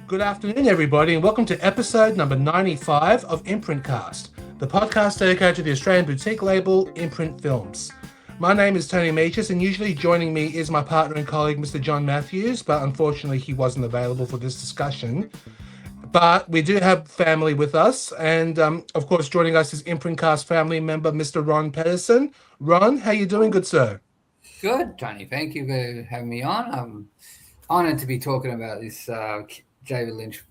Good afternoon, everybody, and welcome to episode number 95 of Imprint Cast, the podcast dedicated to the Australian boutique label Imprint Films. My name is Tony Michas, and usually joining me is my partner and colleague, Mr. John Matthews, but unfortunately he wasn't available for this discussion. But we do have family with us, and of course joining us is Imprint Cast family member, Mr. Ron Pettersson. Ron, how you doing, good sir? Good, Tony. Thank you for having me on. I'm honoured to be talking about this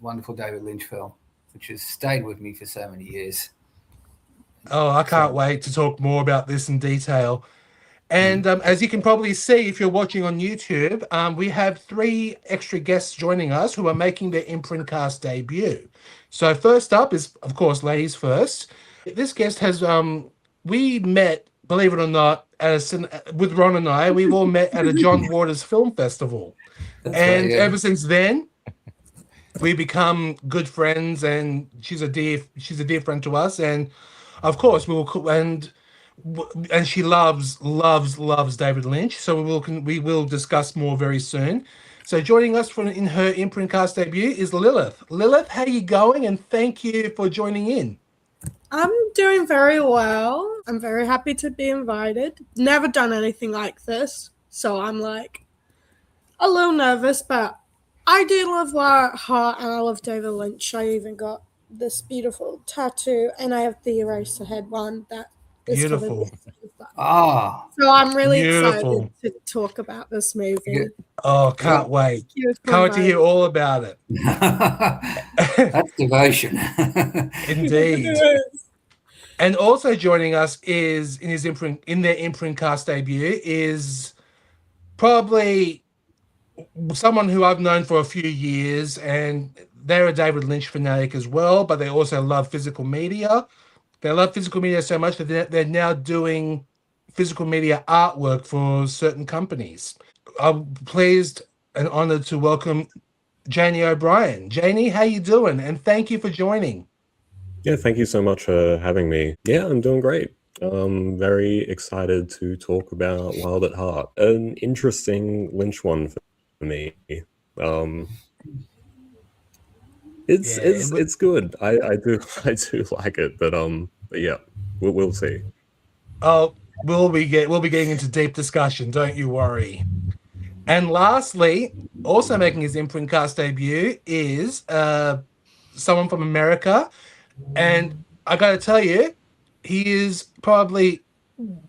wonderful David Lynch film, which has stayed with me for so many years. Oh, I can't wait to talk more about this in detail. And as you can probably see, if you're watching on YouTube, we have 3 extra guests joining us who are making their Imprint Cast debut. So first up is, of course, ladies first. This guest has, we met, believe it or not, with Ron and I, we've all met at a John Waters Film Festival. And ever since then, we become good friends, and she's a dear friend to us. And of course, and she loves David Lynch. So we will discuss more very soon. So joining us in her Imprint Cast debut is Lilith. Lilith, how are you going? And thank you for joining in. I'm doing very well. I'm very happy to be invited. Never done anything like this, so I'm like a little nervous, but I do love Heart and I love David Lynch. I even got this beautiful tattoo, and I have the Eraserhead one that is beautiful. So I'm really excited to talk about this movie. Oh, can't wait. Can't wait to hear all about it. That's devotion. Indeed. And also joining us is in their Imprint Cast debut is probably someone who I've known for a few years, and they're a David Lynch fanatic as well, but they also love physical media. They love physical media so much that they're now doing physical media artwork for certain companies. I'm pleased and honored to welcome Janie O'Brien. Janie, how you doing? And thank you for joining. Yeah, thank you so much for having me. Yeah, I'm doing great. I'm very excited to talk about Wild at Heart, an interesting Lynch one for me. It's good. I do like it, but yeah, we'll see. Oh, we'll be getting into deep discussion. Don't you worry. And lastly, also making his Imprint Cast debut is someone from America, and I got to tell you, he is probably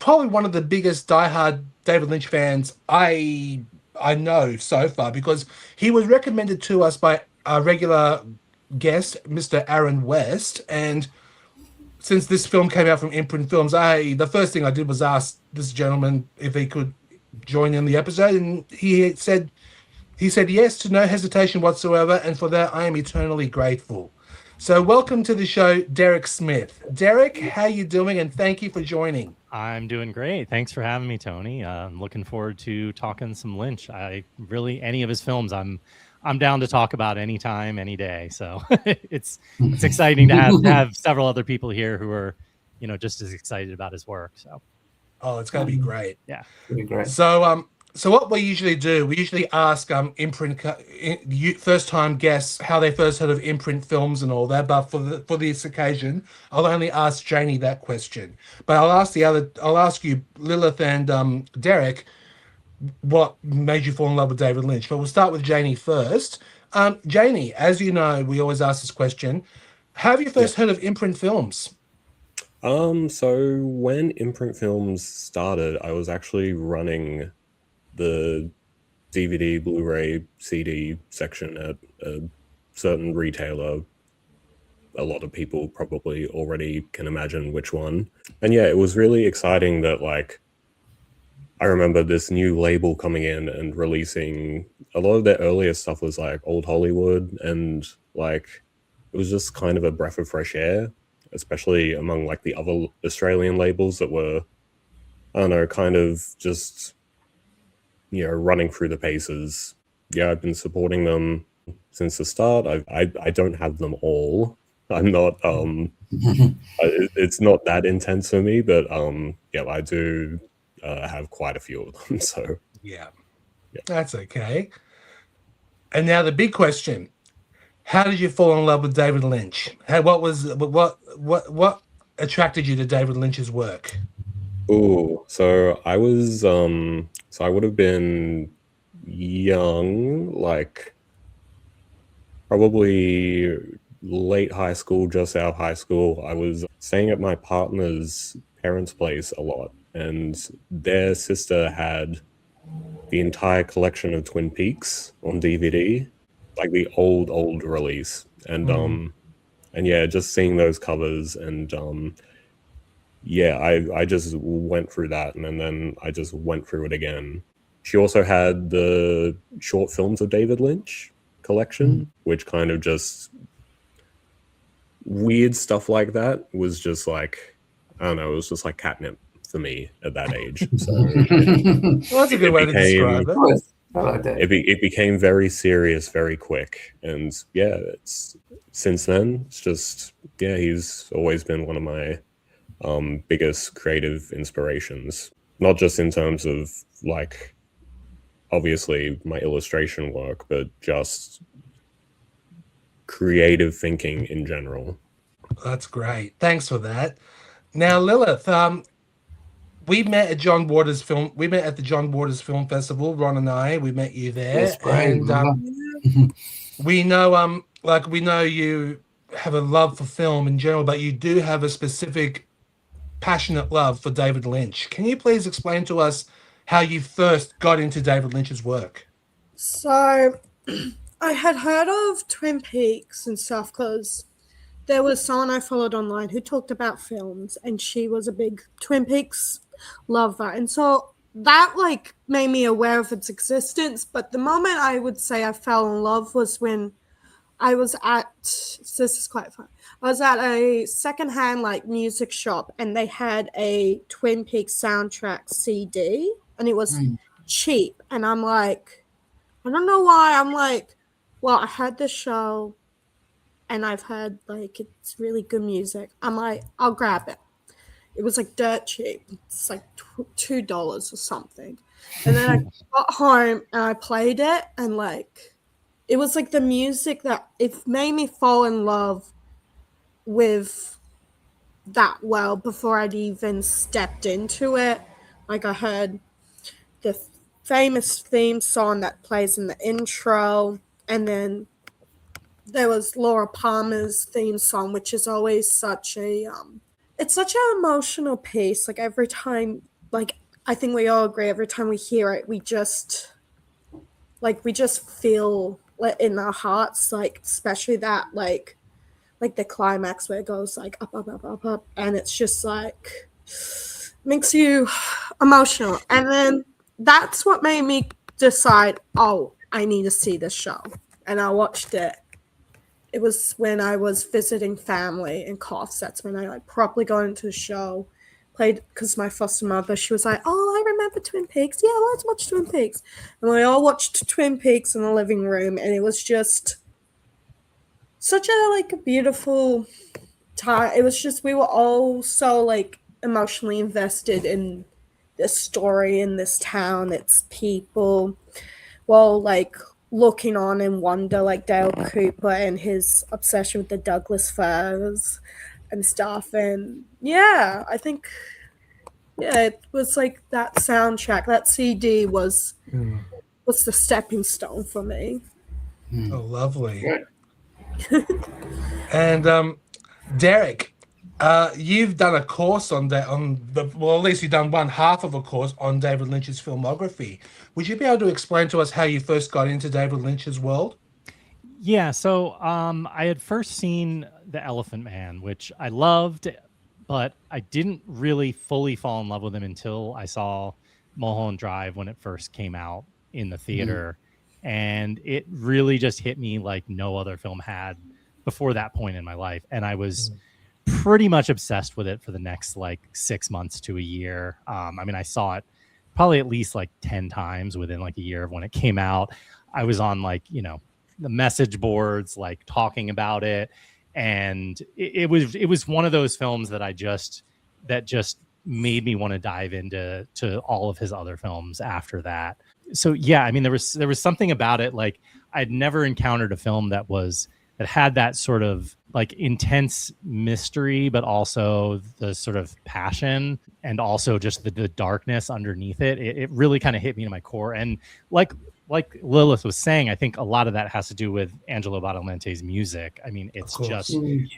one of the biggest diehard David Lynch fans I know so far, because he was recommended to us by our regular guest, Mr. Aaron West. And since this film came out from Imprint Films, the first thing I did was ask this gentleman if he could join in the episode, and he said yes to no hesitation whatsoever, and for that I am eternally grateful. So welcome to the show, Derek Smith. Derek, how you doing? And thank you for joining. I'm doing great. Thanks for having me, Tony. I'm looking forward to talking some Lynch. Any of his films, I'm down to talk about anytime, any day. So it's exciting to have several other people here who are, just as excited about his work. So, it's going to be great. Yeah, it'll be great. So what we usually do, we usually ask first-time guests how they first heard of Imprint Films and all that. But for this occasion, I'll only ask Janie that question. But I'll ask you, Lilith and Derek, what made you fall in love with David Lynch. But we'll start with Janie first. Janie, as you know, we always ask this question: how have you first heard of Imprint Films? So when Imprint Films started, I was actually running the DVD, Blu-ray, CD section at a certain retailer. A lot of people probably already can imagine which one. And yeah, it was really exciting that, like, I remember this new label coming in and releasing a lot of their earlier stuff was like old Hollywood, and like it was just kind of a breath of fresh air, especially among like the other Australian labels that were, I don't know, kind of just, running through the paces. Yeah, I've been supporting them since the start. I don't have them all. I'm not it's not that intense for me, but yeah, I do have quite a few of them. So yeah, that's okay. And now the big question: how did you fall in love with David Lynch? What attracted you to David Lynch's work? Oh, so I was so I would have been young, like probably late high school, just out of high school. I was staying at my partner's parents' place a lot, and their sister had the entire collection of Twin Peaks on DVD, like the old release. And yeah, just seeing those covers and yeah, I just went through that, and then I just went through it again. She also had the short films of David Lynch collection, which kind of just weird stuff like that was just like, I don't know, it was just like catnip for me at that age. So Well, that's a good way to describe it. I like that. it became very serious very quick, and yeah, it's since then it's just, yeah, he's always been one of my biggest creative inspirations, not just in terms of like obviously my illustration work, but just creative thinking in general. That's great. Thanks for that. Now, Lilith, we met at John Waters Film. We met at the John Waters Film Festival. Ron and I, we met you there, Yes, great. and we know, we know you have a love for film in general, but you do have a specific, passionate love for David Lynch. Can you please explain to us how you first got into David Lynch's work? So, I had heard of Twin Peaks and stuff because there was someone I followed online who talked about films, and she was a big Twin Peaks lover. And so that like made me aware of its existence. But the moment I would say I fell in love was when I was at, so this is quite fun. I was at a secondhand like music shop, and they had a Twin Peaks soundtrack CD, and it was cheap. And I'm like, I don't know why. I'm like, well, I heard this show, and I've heard like it's really good music. I'm like, I'll grab it. It was like dirt cheap. It's like $2 or something. And then I got home and I played it, and like it was like the music that it made me fall in love with that world before I'd even stepped into it. Like I heard the famous theme song that plays in the intro, and then there was Laura Palmer's theme song, which is always such a it's such an emotional piece. Like every time, like I think we all agree, every time we hear it, we just feel it in our hearts, like especially that like the climax where it goes like up, up, up, up, up, and it's just like makes you emotional. And then that's what made me decide, oh, I need to see this show. And I watched it. It was when I was visiting family in Coffs. That's when I like properly got into the show. Played because my foster mother, she was like, oh, I remember Twin Peaks. Yeah, let's watch Twin Peaks. And we all watched Twin Peaks in the living room, and it was just such a like a beautiful time. It was just, we were all so like emotionally invested in this story, in this town, its people, while like looking on in wonder, like Dale Cooper and his obsession with the Douglas firs and stuff. And yeah, I think, yeah, it was like that soundtrack, that CD was the stepping stone for me. Oh, lovely. And Derek, you've done a course on that, well, at least you've done one half of a course on David Lynch's filmography. Would you be able to explain to us how you first got into David Lynch's world? Yeah, so I had first seen The Elephant Man, which I loved, but I didn't really fully fall in love with him until I saw Mulholland Drive when it first came out in the theater. And it really just hit me like no other film had before that point in my life. And I was pretty much obsessed with it for the next like 6 months to a year. I mean, I saw it probably at least like 10 times within like a year of when it came out. I was on like, you know, the message boards, like talking about it. And it was one of those films that just made me want to dive into all of his other films after that. So yeah, I mean, there was something about it. Like I'd never encountered a film that was that had that sort of like intense mystery, but also the sort of passion and also just the darkness underneath it. It really kind of hit me to my core. And like Lilith was saying, I think a lot of that has to do with Angelo Badalamenti's music. I mean, it's just,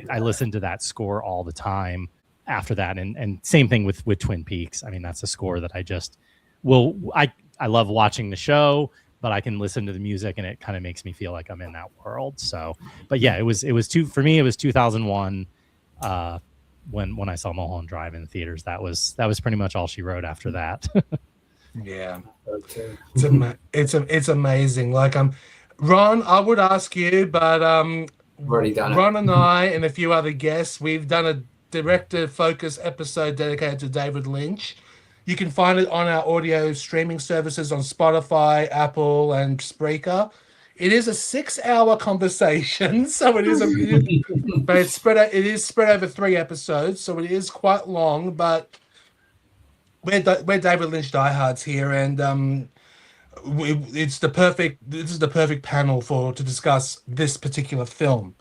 I listen to that score all the time after that. And same thing with Twin Peaks. I mean, that's a score that I just I love watching the show, but I can listen to the music and it kind of makes me feel like I'm in that world. So, but yeah, it was for me, it was 2001 when I saw Mulholland Drive in the theaters. That was pretty much all she wrote after that. Yeah, it's amazing. Like Ron, I would ask you, but already done Ron and I and a few other guests, we've done a director focus episode dedicated to David Lynch. You can find it on our audio streaming services on Spotify, Apple, and Spreaker. It is a 6-hour conversation, so it is but it's spread over 3 episodes, so it is quite long, but we're David Lynch diehards here, and this is the perfect panel to discuss this particular film.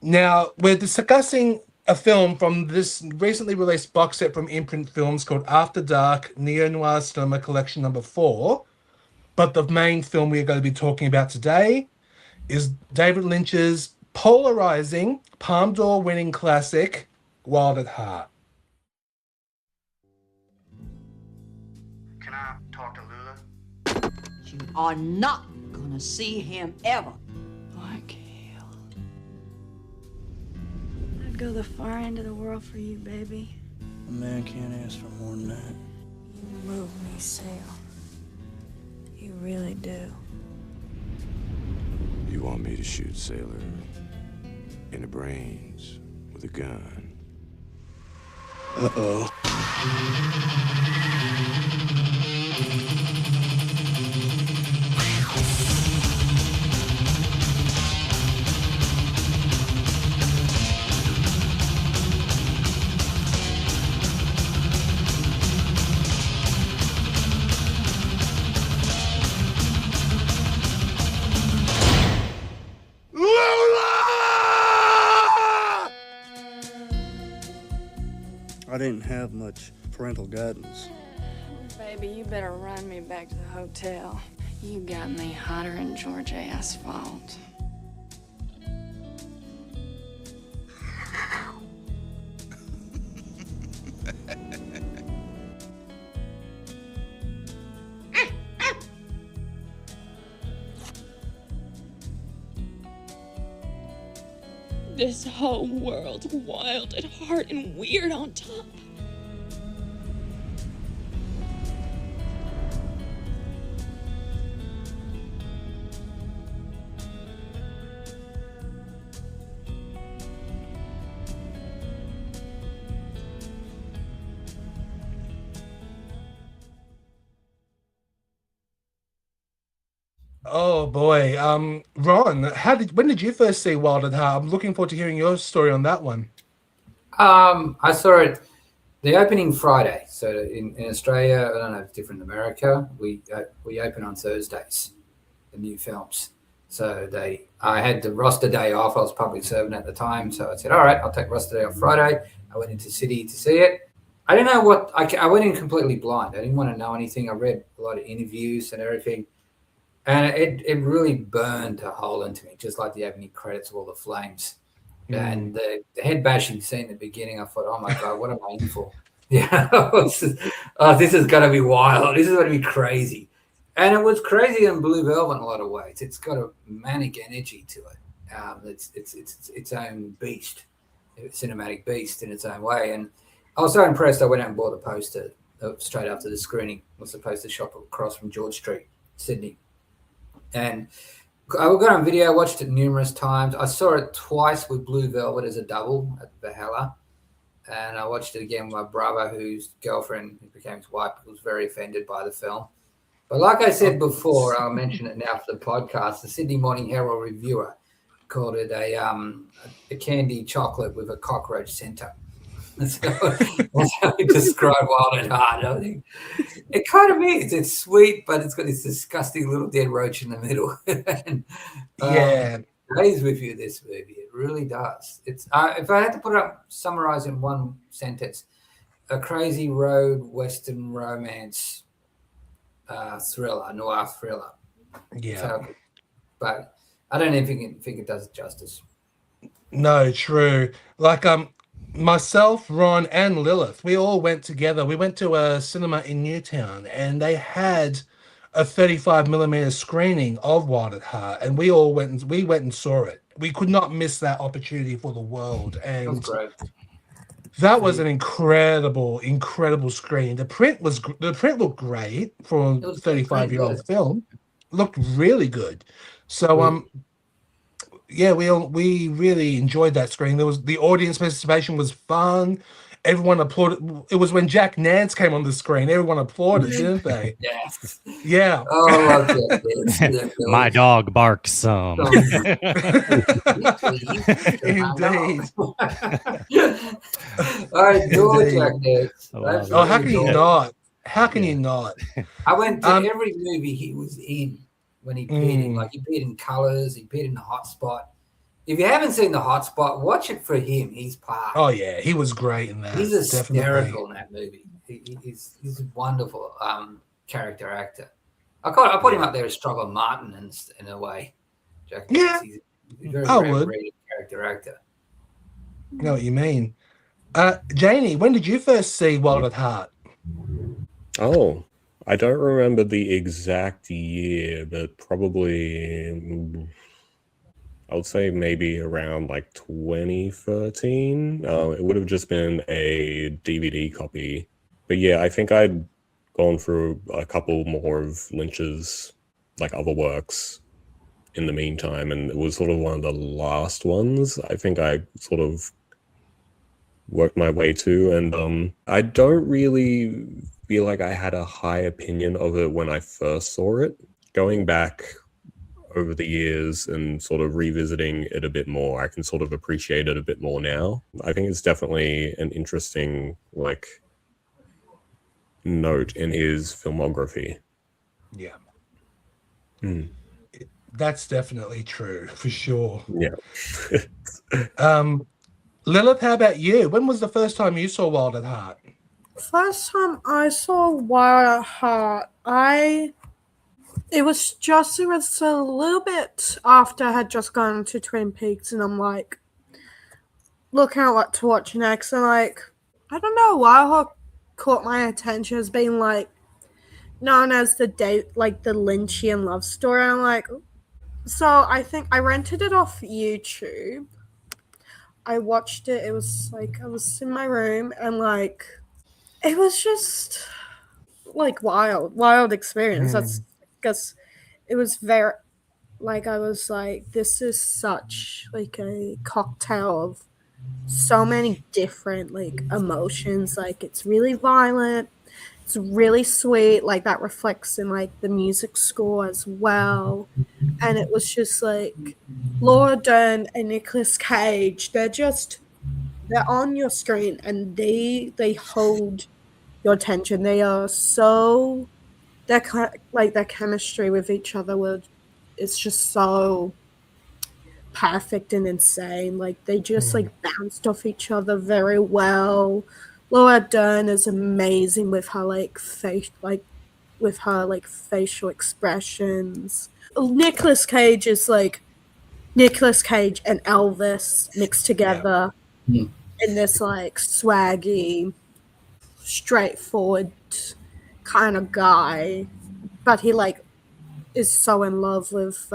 Now we're discussing a film from this recently released box set from Imprint Films called After Dark Neo Noir Cinema Collection Number 4. But the main film we're going to be talking about today is David Lynch's polarizing Palme d'Or winning classic Wild at Heart. Can I talk to Lula? You are not gonna see him ever. Black Hill. I'd go the far end of the world for you, baby. A man can't ask for more than that. You move me, Sale. You really do. You want me to shoot Sailor in the brains with a gun? Uh-oh. I didn't have much parental guidance. Baby, you better run me back to the hotel. You got me hotter than Georgia asphalt. This whole world's wild at heart and weird on top. Oh boy, Ron, when did you first see Wild at Heart? I'm looking forward to hearing your story on that one. I saw it the opening Friday. So in Australia, I don't know if it's different in America. We open on Thursdays, the new films. So I had the roster day off. I was public servant at the time, so I said, all right, I'll take roster day off Friday. I went into City to see it. I didn't know what I went in completely blind. I didn't want to know anything. I read a lot of interviews and everything. And it really burned a hole into me, just like the opening credits of All the Flames. And the head bashing scene at the beginning, I thought, oh my God, what am I in for? Yeah, this is going to be wild. This is going to be crazy. And it was crazy in Blue Velvet in a lot of ways. It's got a manic energy to it. It's its own beast, a cinematic beast in its own way. And I was so impressed, I went out and bought the poster straight after the screening. It was the poster shop across from George Street, Sydney. And I got on video, watched it numerous times. I saw it twice with Blue Velvet as a double at Valhalla. And I watched it again with my brother, whose girlfriend, who became his wife, was very offended by the film. But like I said before, I'll mention it now for the podcast, the Sydney Morning Herald reviewer called it a candy chocolate with a cockroach center. That's how he described Wild at Heart. I think it kind of is. It's sweet, but it's got this disgusting little dead roach in the middle. And, yeah. stays with you. This movie, it really does. It's if I had to summarize in one sentence, a crazy road western romance thriller, noir thriller. Yeah. So, but I don't even think it does it justice. No, true. Like myself, Ron, and Lilith, we all went together. We went to a cinema in Newtown, and they had a 35mm screening of Wild at Heart, and we all went and saw it. We could not miss that opportunity for the world, and That's great. that was an incredible screen. The print looked great for a 35-year-old film. Looked really good. So yeah, we really enjoyed that screening. The audience participation was fun. Everyone applauded. It was when Jack Nance came on the screen. Everyone applauded, didn't they? Yes. Yeah. Oh, I love that. My dog barks some. Indeed. I adore Jack Nance. Oh, how can you not? How can you not? I went to every movie he was in when he appeared in. Like, he appeared in Colors, he appeared in The Hot Spot. If you haven't seen The Hot Spot, watch it for him. He's part. Oh yeah, he was great in that. He's hysterical Definitely. in that movie. He's a wonderful character actor. I put him up there as Struggle Martin in a way. Jack Nance. He's a very underrated character actor. I know what you mean. Janie, when did you first see Wild at Heart? Oh, I don't remember the exact year, but probably I would say maybe around like 2013. It would have just been a DVD copy. But yeah, I think I'd gone through a couple more of Lynch's like other works in the meantime, and it was sort of one of the last ones I think I sort of worked my way to, and I don't really feel like I had a high opinion of it when I first saw it. Going back over the years and sort of revisiting it a bit more, I can sort of appreciate it a bit more now. I think it's definitely an interesting like note in his filmography. Yeah. That's definitely true, for sure. Yeah. Lilith, how about you? When was the first time you saw Wild at Heart? First time I saw Wild at Heart, it was a little bit after I had just gone to Twin Peaks, and I'm like looking at what to watch next, and like I don't know, Wild at Heart caught my attention as being like known as the Lynchian love story. I'm like, so I think I rented it off YouTube. I watched it. It was like I was in my room, and like it was just like wild experience. That's because it was very like I was like, this is such like a cocktail of so many different like emotions. Like it's really violent, it's really sweet, like that reflects in like the music score as well. And it was just like Laura Dern and Nicolas Cage, they're on your screen, and they hold your attention. They are so their chemistry with each other it's just so perfect and insane. Like they just like bounced off each other very well. Laura Dern is amazing with her facial expressions. Nicolas Cage is like Nicolas Cage and Elvis mixed together in this like swaggy, straightforward kind of guy, but he like is so in love with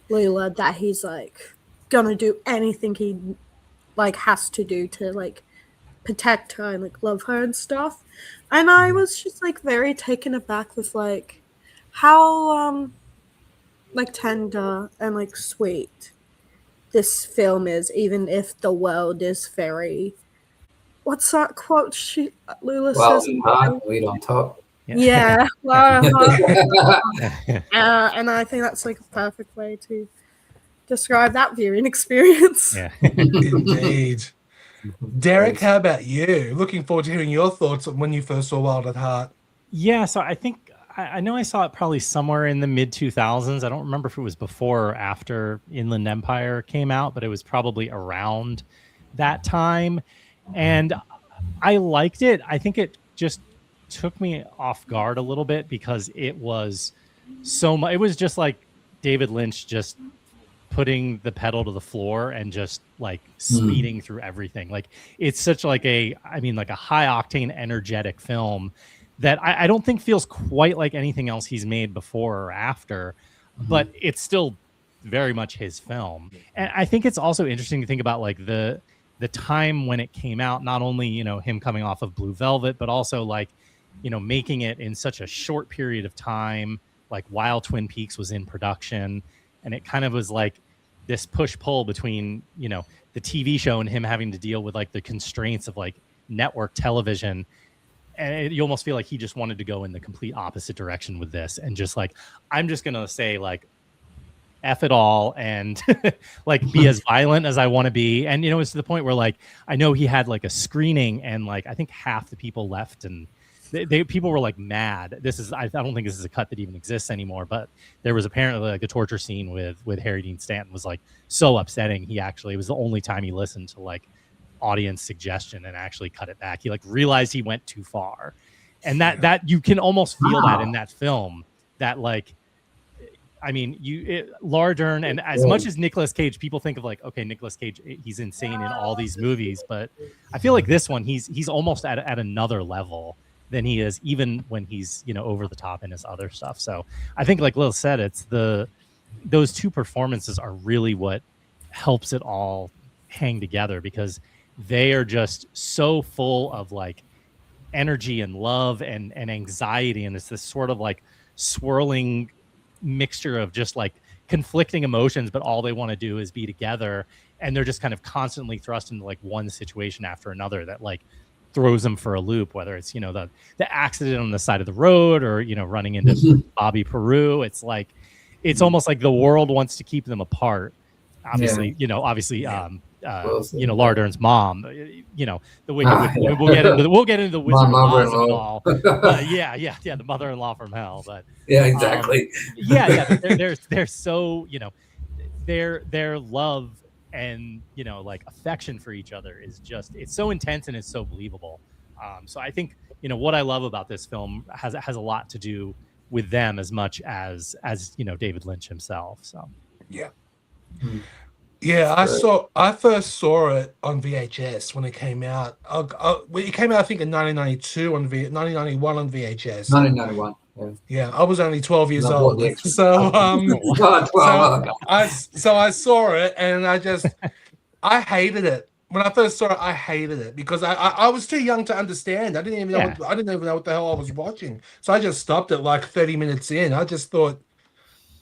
Lila that he's like gonna do anything he like has to do to like protect her and like love her and stuff. And I was just like very taken aback with like how like tender and like sweet this film is, even if the world is very, what's that quote Lula says? Weed on top. Yeah. And I think that's like a perfect way to describe that viewing experience. Yeah. Indeed. Derek, how about you? Looking forward to hearing your thoughts on when you first saw Wild at Heart. Yeah, so I think I know I saw it probably somewhere in the mid 2000s. I don't remember if it was before or after Inland Empire came out, but it was probably around that time. And I liked it. I think it just took me off guard a little bit because it was so much. It was just like David Lynch just putting the pedal to the floor and just like speeding through everything. Like it's such like a high octane, energetic film that I don't think feels quite like anything else he's made before or after, but it's still very much his film. And I think it's also interesting to think about like the time when it came out, not only, you know, him coming off of Blue Velvet, but also like, you know, making it in such a short period of time, like while Twin Peaks was in production. And it kind of was like this push-pull between, you know, the TV show and him having to deal with like the constraints of like network television. And you almost feel like he just wanted to go in the complete opposite direction with this and just like, I'm just going to say like, F it all and like be as violent as I want to be. And, you know, it's to the point where like, I know he had like a screening and like, I think half the people left and people were like mad. I don't think this is a cut that even exists anymore, but there was apparently like a torture scene with Harry Dean Stanton was like so upsetting. It was the only time he listened to like audience suggestion and actually cut it back. He like realized he went too far. And that you can almost feel that in that film that like, I mean, Laura Dern, and as much as Nicolas Cage, people think of like, okay, Nicolas Cage, he's insane in all these movies, but I feel like this one, he's almost at another level than he is, even when he's, you know, over the top in his other stuff. So I think, like Lil said, it's those two performances are really what helps it all hang together because they are just so full of like energy and love and anxiety, and it's this sort of like swirling mixture of just like conflicting emotions, but all they want to do is be together, and they're just kind of constantly thrust into like one situation after another that like throws them for a loop, whether it's, you know, the accident on the side of the road or, you know, running into Bobby Peru. It's like it's almost like the world wants to keep them apart. Obviously, you know, you know, Laura Dern's mom, you know, the wicked, we'll get into the Wizard of Oz and all. The mother-in-law from hell. But yeah, exactly. They're so, you know, their love and, you know, like affection for each other is just, it's so intense and it's so believable. So I think, you know, what I love about this film has a lot to do with them as much as you know, David Lynch himself. So yeah. Yeah, I first saw it on VHS when it came out. It came out, I think, in 1992 1991 on VHS. 1991. Yeah, I was only 12 years old. So, I saw it and I hated it. When I first saw it, I hated it because I was too young to understand. I didn't even know what the hell I was watching. So I just stopped it like 30 minutes in. I just thought,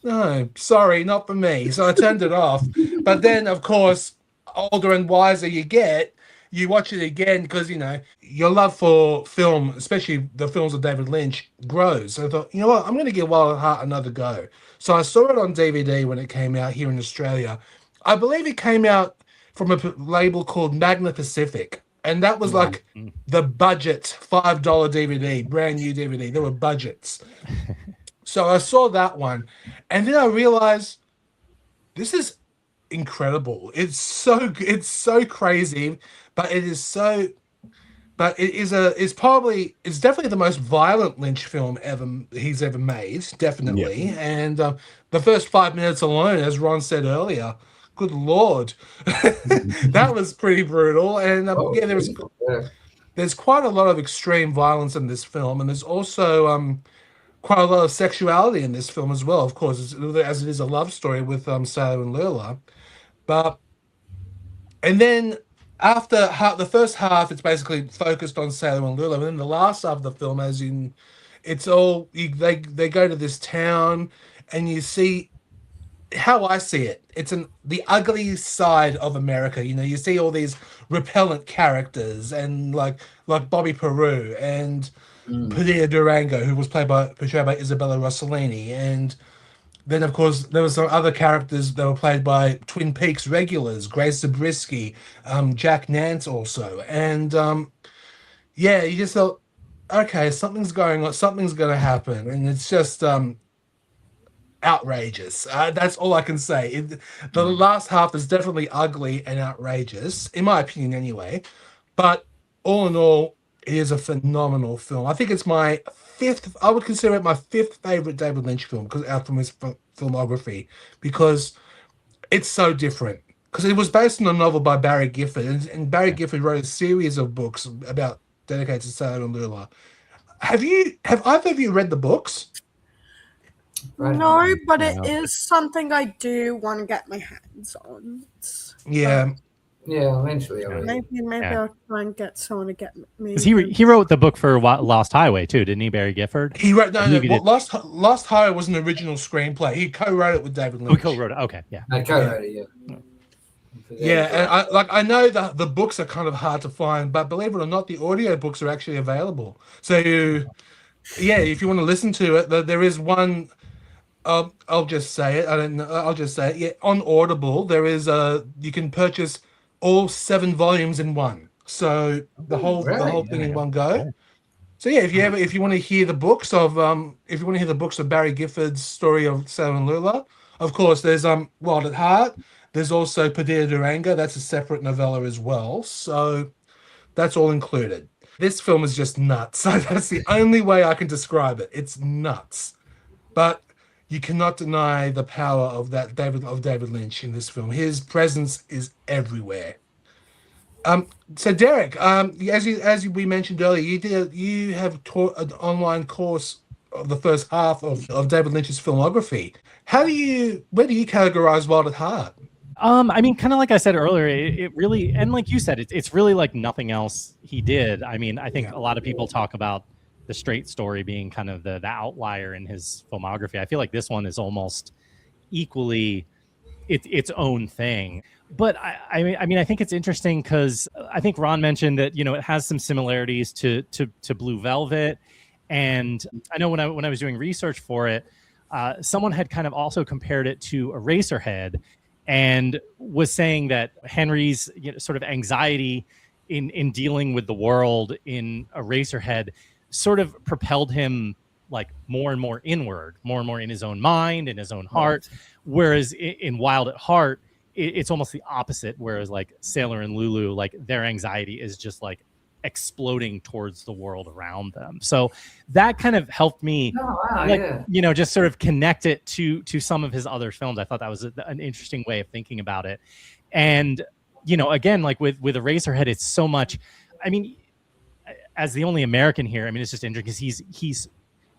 no, sorry, not for me. So I turned it off. But then, of course, older and wiser you get, you watch it again because, you know, your love for film, especially the films of David Lynch, grows. So I thought, you know what, I'm going to give Wild at Heart another go. So I saw it on DVD when it came out here in Australia. I believe it came out from a label called Magna Pacific. And that was like the budget $5 DVD, brand new DVD. There were budgets. So I saw that one, and then I realized this is incredible. It's so crazy, but it's definitely the most violent Lynch film he's ever made, definitely. Yeah. And the first 5 minutes alone, as Ron said earlier, good Lord, that was pretty brutal. And there's quite a lot of extreme violence in this film, and there's also quite a lot of sexuality in this film as well, of course, as it is a love story with Sailor and Lula. And then after the first half, it's basically focused on Sailor and Lula, and then the last half of the film, as in, it's all they go to this town, and you see how I see it. It's the ugly side of America. You know, you see all these repellent characters, and like Bobby Peru and Padilla Durango, who was portrayed by Isabella Rossellini, and then of course there were some other characters that were played by Twin Peaks regulars, Grace Zabriskie, Jack Nance also, and you just thought, okay, something's going on, something's going to happen, and it's just outrageous. That's all I can say. The last half is definitely ugly and outrageous, in my opinion, anyway. But all in all, it is a phenomenal film. I think it's my fifth. I would consider it my fifth favorite David Lynch film from his filmography, because it's so different. Because it was based on a novel by Barry Gifford, and Barry Gifford wrote a series of books about dedicated to Sailor and Lula. Have either of you read the books? No, but it is something I do want to get my hands on. Yeah. Yeah, eventually. Maybe I'll try and get someone to get me. Because he wrote the book for Lost Highway too, didn't he, Barry Gifford? He wrote Lost Highway was an original screenplay. He co-wrote it with David Lynch. We co-wrote it. Okay, yeah. I co-wrote it, yeah. Yeah, and I know that the books are kind of hard to find, but believe it or not, the audio books are actually available. So, yeah, if you want to listen to it, there is one. I'll just say it. I don't know. I'll just say it. Yeah, on Audible, there is you can purchase all 7 volumes in one. So the whole thing in one go. So yeah, if you want to hear the books of Barry Gifford's story of Sailor and Lula, of course there's Wild at Heart. There's also Perdita Duranga. That's a separate novella as well. So that's all included. This film is just nuts. So that's the only way I can describe it. It's nuts. But you cannot deny the power of David Lynch in this film. His presence is everywhere. So Derek, as we mentioned earlier, you have taught an online course of the first half of David Lynch's filmography. Where do you categorize Wild at Heart? I mean, kind of like I said earlier, it really, and like you said, it's really like nothing else he did. I mean, I think a lot of people talk about the Straight Story being kind of the outlier in his filmography. I feel like this one is almost equally its own thing. But I mean, I think it's interesting because I think Ron mentioned that, it has some similarities to Blue Velvet. And I know when I was doing research for it, someone had kind of also compared it to Eraserhead, and was saying that Henry's sort of anxiety in dealing with the world in Eraserhead sort of propelled him like more and more inward, more and more in his own mind, in his own heart. Whereas in Wild at Heart, it's almost the opposite. Whereas like Sailor and Lulu, like their anxiety is just like exploding towards the world around them. So that kind of helped me, just sort of connect it to some of his other films. I thought that was an interesting way of thinking about it. And, again, like with Eraserhead, it's so much, I mean, as the only American here, I mean, it's just interesting because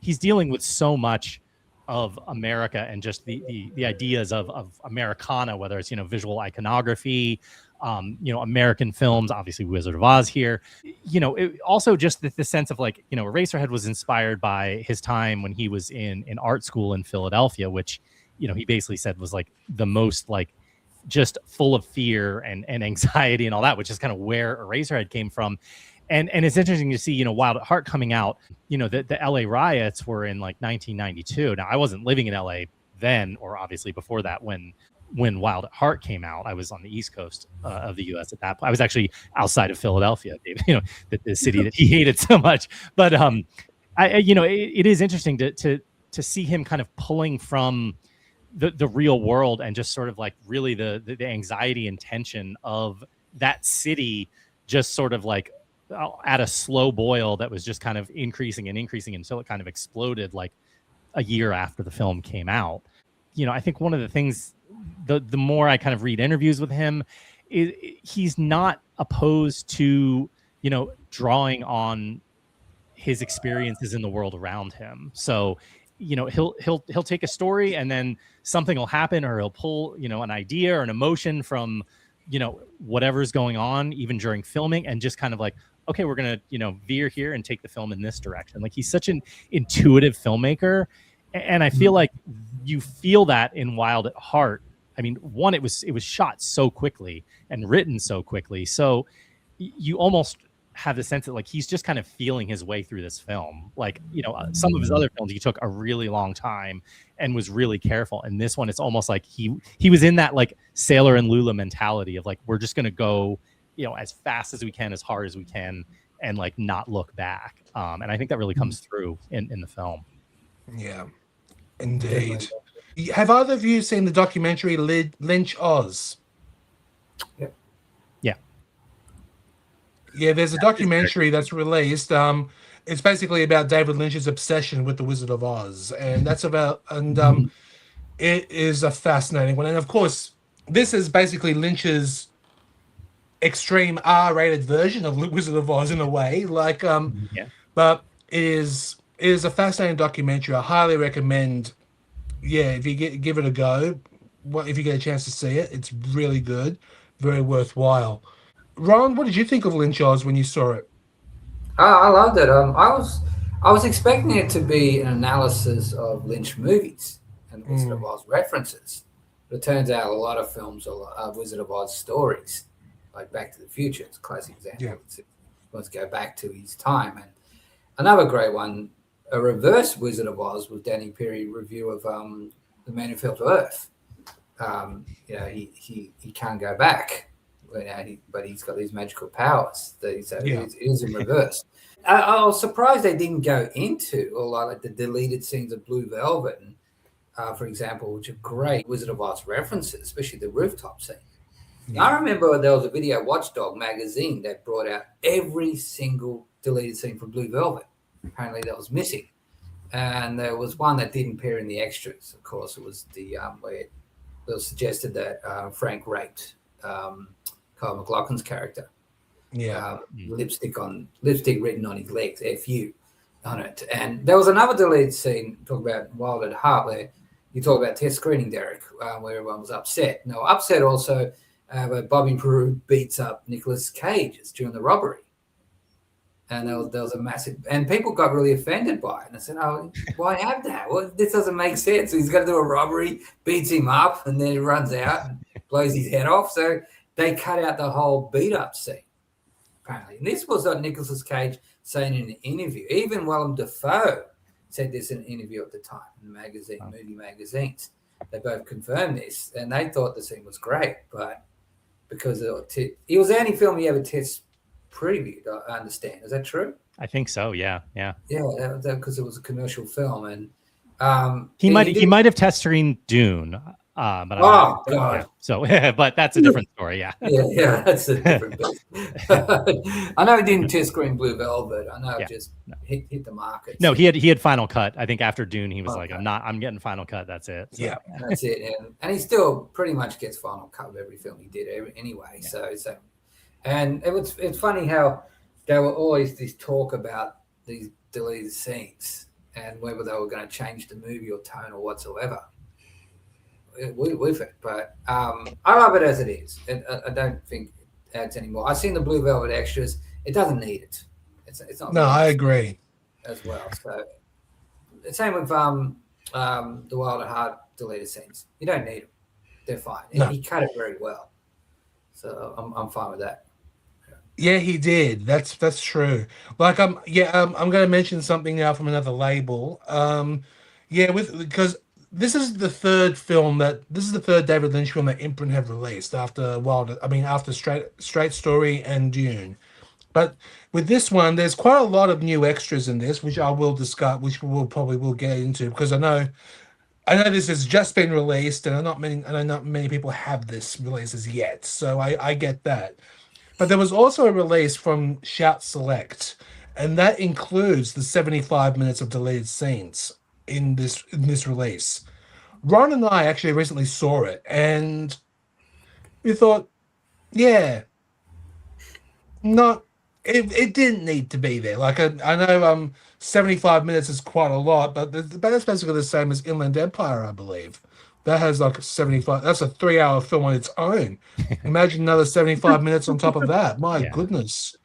he's dealing with so much of America and just the ideas of Americana, whether it's, visual iconography, American films, obviously Wizard of Oz here, it also just the sense of like, Eraserhead was inspired by his time when he was in art school in Philadelphia, which, he basically said was like the most like just full of fear and anxiety and all that, which is kind of where Eraserhead came from. And it's interesting to see, Wild at Heart coming out, the LA riots were in like 1992. Now I wasn't living in LA then, or obviously before that, when Wild at Heart came out. I was on the East Coast of the U.S. at that point. I was actually outside of Philadelphia, the city that he hated so much. But it is interesting to see him kind of pulling from the real world and just sort of like really the anxiety and tension of that city, just sort of like at a slow boil that was just kind of increasing until it kind of exploded like a year after the film came out. I think one of the things, the more I kind of read interviews with him, he's not opposed to, drawing on his experiences in the world around him. So, he'll take a story and then something will happen, or he'll pull, an idea or an emotion from, whatever's going on, even during filming, and just kind of like, okay, we're going to, veer here and take the film in this direction. Like he's such an intuitive filmmaker. And I feel like you feel that in Wild at Heart. I mean, one, it was shot so quickly and written so quickly. So you almost have the sense that like he's just kind of feeling his way through this film. Like, some of his other films, he took a really long time and was really careful. And this one, it's almost like he was in that like Sailor and Lula mentality of like, we're just going to go, as fast as we can, as hard as we can, and like not look back. And I think that really comes through in the film. Yeah, indeed. Have either of you seen the documentary Lynch Oz? Yeah. Yeah. Yeah, there's a documentary that's released. It's basically about David Lynch's obsession with the Wizard of Oz, and that's about it is a fascinating one. And of course, this is basically Lynch's extreme R-rated version of Wizard of Oz in a way. Like, but it is a fascinating documentary. I highly recommend. Yeah, if you give it a go, if you get a chance to see it, it's really good, very worthwhile. Ron, what did you think of Lynch Oz when you saw it? I loved it. I was expecting it to be an analysis of Lynch movies and Wizard of Oz references, but it turns out a lot of films are Wizard of Oz stories, like Back to the Future. It's a classic example. Yeah. He wants to go back to his time. And another great one, a reverse Wizard of Oz, was Danny Perry review of The Man Who Fell to Earth. He can't go back. But he's got these magical powers. It is in reverse. I was surprised they didn't go into a lot like the deleted scenes of Blue Velvet, for example, which are great Wizard of Oz references, especially the rooftop scene. Yeah. I remember there was a Video Watchdog magazine that brought out every single deleted scene from Blue Velvet. Apparently that was missing. And there was one that didn't appear in the extras. Of course, it was the where it was suggested that Frank raped Kyle MacLachlan's character. Yeah. Lipstick written on his legs, F-U, on it. And there was another deleted scene, talk about Wild at Heart, where you talk about test screening, Derek, where everyone was upset. No, upset also where Bobby Peru beats up Nicolas Cage during the robbery. And there was a massive, and people got really offended by it. And I said, "Oh, why have that? Well, this doesn't make sense. So he's got to do a robbery, beats him up, and then he runs out and blows his head off." So they cut out the whole beat-up scene, apparently. And this was what Nicolas Cage saying in an interview. Even Willem Dafoe said this in an interview at the time in movie magazines. They both confirmed this, and they thought the scene was great, but because it was the only film he ever test previewed, I understand. Is that true? I think so. Yeah. Because it was a commercial film, and he might have test screened Dune. But God! Yeah. So, but that's a different story. Yeah. yeah, that's a different bit. I know he didn't test screen Blue Velvet. I know it just hit the market. No, he had Final Cut. I think after Dune, he was like, I'm getting Final Cut. That's it. So. Yeah, that's it. And he still pretty much gets Final Cut of every film he did anyway. Yeah. So, and it's funny how there were always this talk about these deleted scenes and whether they were going to change the movie or tone or whatsoever. With it, but I love it as it is. I don't think it adds any more. I've seen the Blue Velvet extras. It doesn't need it. It's not. No, I agree. As well. So the same with the Wild at Heart deleted scenes. You don't need them. They're fine. No. He cut it very well. So I'm fine with that. Yeah, he did. That's true. Like I'm going to mention something now from another label. Because this is the third David Lynch film that Imprint have released after Straight Story and Dune. But with this one, there's quite a lot of new extras in this, which I will discuss, which we'll probably get into, because I know this has just been released, and not many people have this release as yet. So I get that. But there was also a release from Shout Select, and that includes the 75 minutes of deleted scenes in this release. Ron and I actually recently saw it, and we thought, it didn't need to be there. Like I know 75 minutes is quite a lot, but that's basically the same as Inland Empire, I believe. That has like 75. That's a 3-hour film on its own. Imagine another 75 minutes on top of that. My goodness.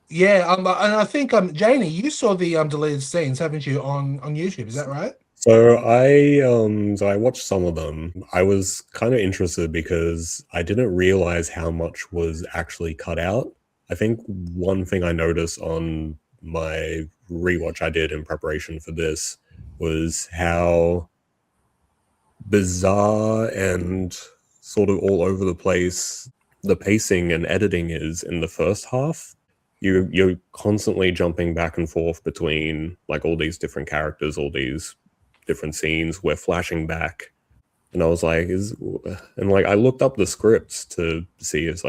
Yeah, and I think Janie, you saw the deleted scenes, haven't you, on YouTube? Is that right? So I watched some of them. I was kind of interested because I didn't realize how much was actually cut out. I think one thing I noticed on my rewatch I did in preparation for this was how bizarre and sort of all over the place the pacing and editing is in the first half. you're constantly jumping back and forth between like all these different characters, all these different scenes. We're flashing back, and I was like, I looked up the scripts to see was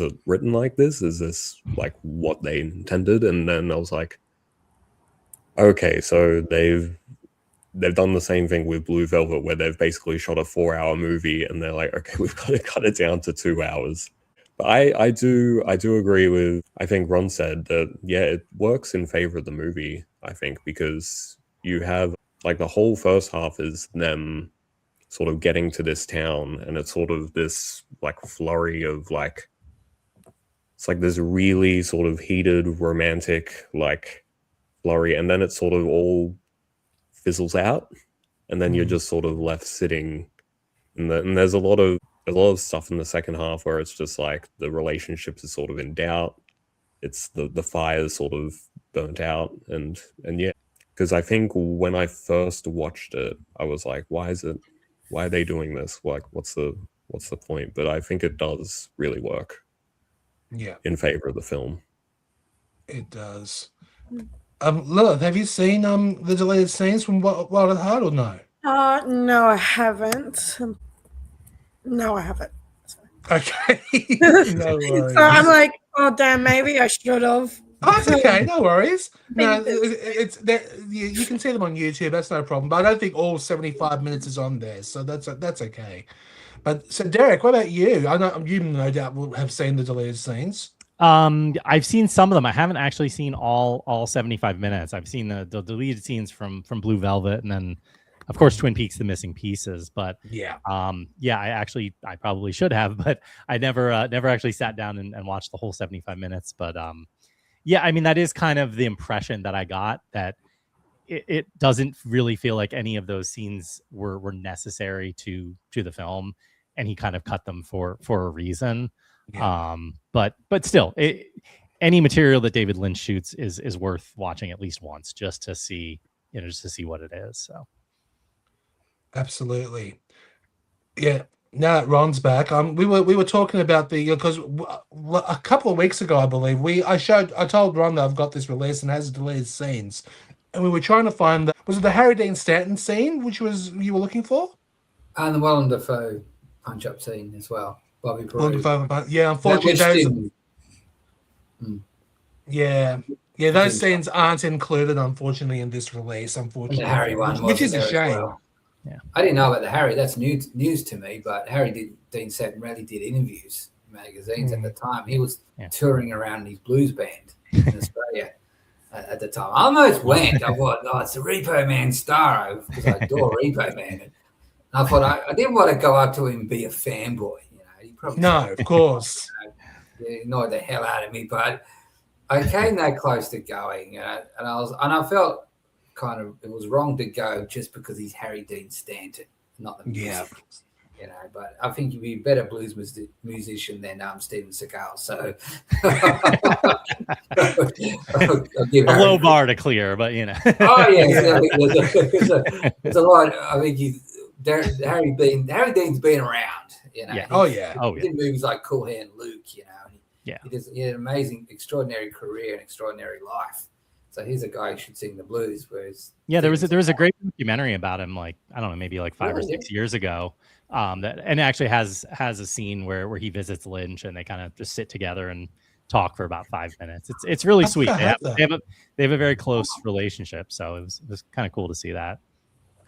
it written like this? Is this like what they intended? And then I was like, okay, so they've done the same thing with Blue Velvet, where they've basically shot a 4-hour movie, and they're like, okay, we've got to cut it down to 2 hours. But I do agree with, I think Ron said that, yeah, it works in favor of the movie, I think, because you have like the whole first half is them sort of getting to this town, and it's sort of this like flurry of like, it's like this really sort of heated romantic like flurry, and then it sort of all fizzles out, and then you're just sort of left sitting, and there's a lot of stuff in the second half where it's just like the relationships is sort of in doubt. It's the fire's sort of burnt out, and yeah, because I think when I first watched it, I was like, why are they doing this? Like, what's the point? But I think it does really work. Yeah, in favor of the film. It does. Lilith, have you seen the deleted scenes from Wild at Heart or no? No, I haven't. No, I haven't. Okay. No worries. So I'm like, oh damn, maybe I should have. Oh, it's okay. No worries. No, it's there. You can see them on YouTube. That's no problem. But I don't think all 75 minutes is on there, so that's okay. But so, Derek, what about you? I know you no doubt will have seen the deleted scenes. I've seen some of them. I haven't actually seen all 75 minutes. I've seen the deleted scenes from Blue Velvet, and then, of course, Twin Peaks: The Missing Pieces. But yeah, I probably should have, but I never actually sat down and watched the whole 75 minutes. But yeah, I mean, that is kind of the impression that I got, that it doesn't really feel like any of those scenes were necessary to the film, and he kind of cut them for a reason. Yeah. But still, any material that David Lynch shoots is worth watching at least once, just to see what it is. So absolutely, yeah. Now that Ron's back, we were talking about because a couple of weeks ago, I believe I told Ron that I've got this release and has deleted scenes, and we were trying to find was it the Harry Dean Stanton scene, which was you were looking for, and the Willem Dafoe punch up scene as well. Bobby Peru. Yeah, unfortunately, those scenes aren't included, unfortunately, in this release. Unfortunately, the Harry one, which is a shame. Well. Yeah, I didn't know about the Harry. That's news to me. But Harry Dean Stanton really did interviews in magazines at the time. He was touring around his blues band in Australia at the time. I almost went. I thought, oh, it's the Repo Man star, because I adore Repo Man. And I thought I didn't want to go up to him and be a fanboy. No, of course. He annoyed the hell out of me, but I came that close to going, and I felt kind of it was wrong to go just because he's Harry Dean Stanton, not the music. You know, but I think you'd be a better blues musician than Steven Seagal. So I'll give a low bar to clear, but you know. Oh yeah, there's a lot. I think Harry Dean's been around. You know, yeah. He did movies like Cool Hand Luke, you know. He had an amazing, extraordinary career and extraordinary life. So he's a guy who should sing the blues. Whereas there was a great documentary about him, like I don't know, maybe like 5 or 6 years ago. That and it actually has a scene where he visits Lynch, and they kind of just sit together and talk for about 5 minutes. It's really sweet. They have a very close relationship, so it was kind of cool to see that.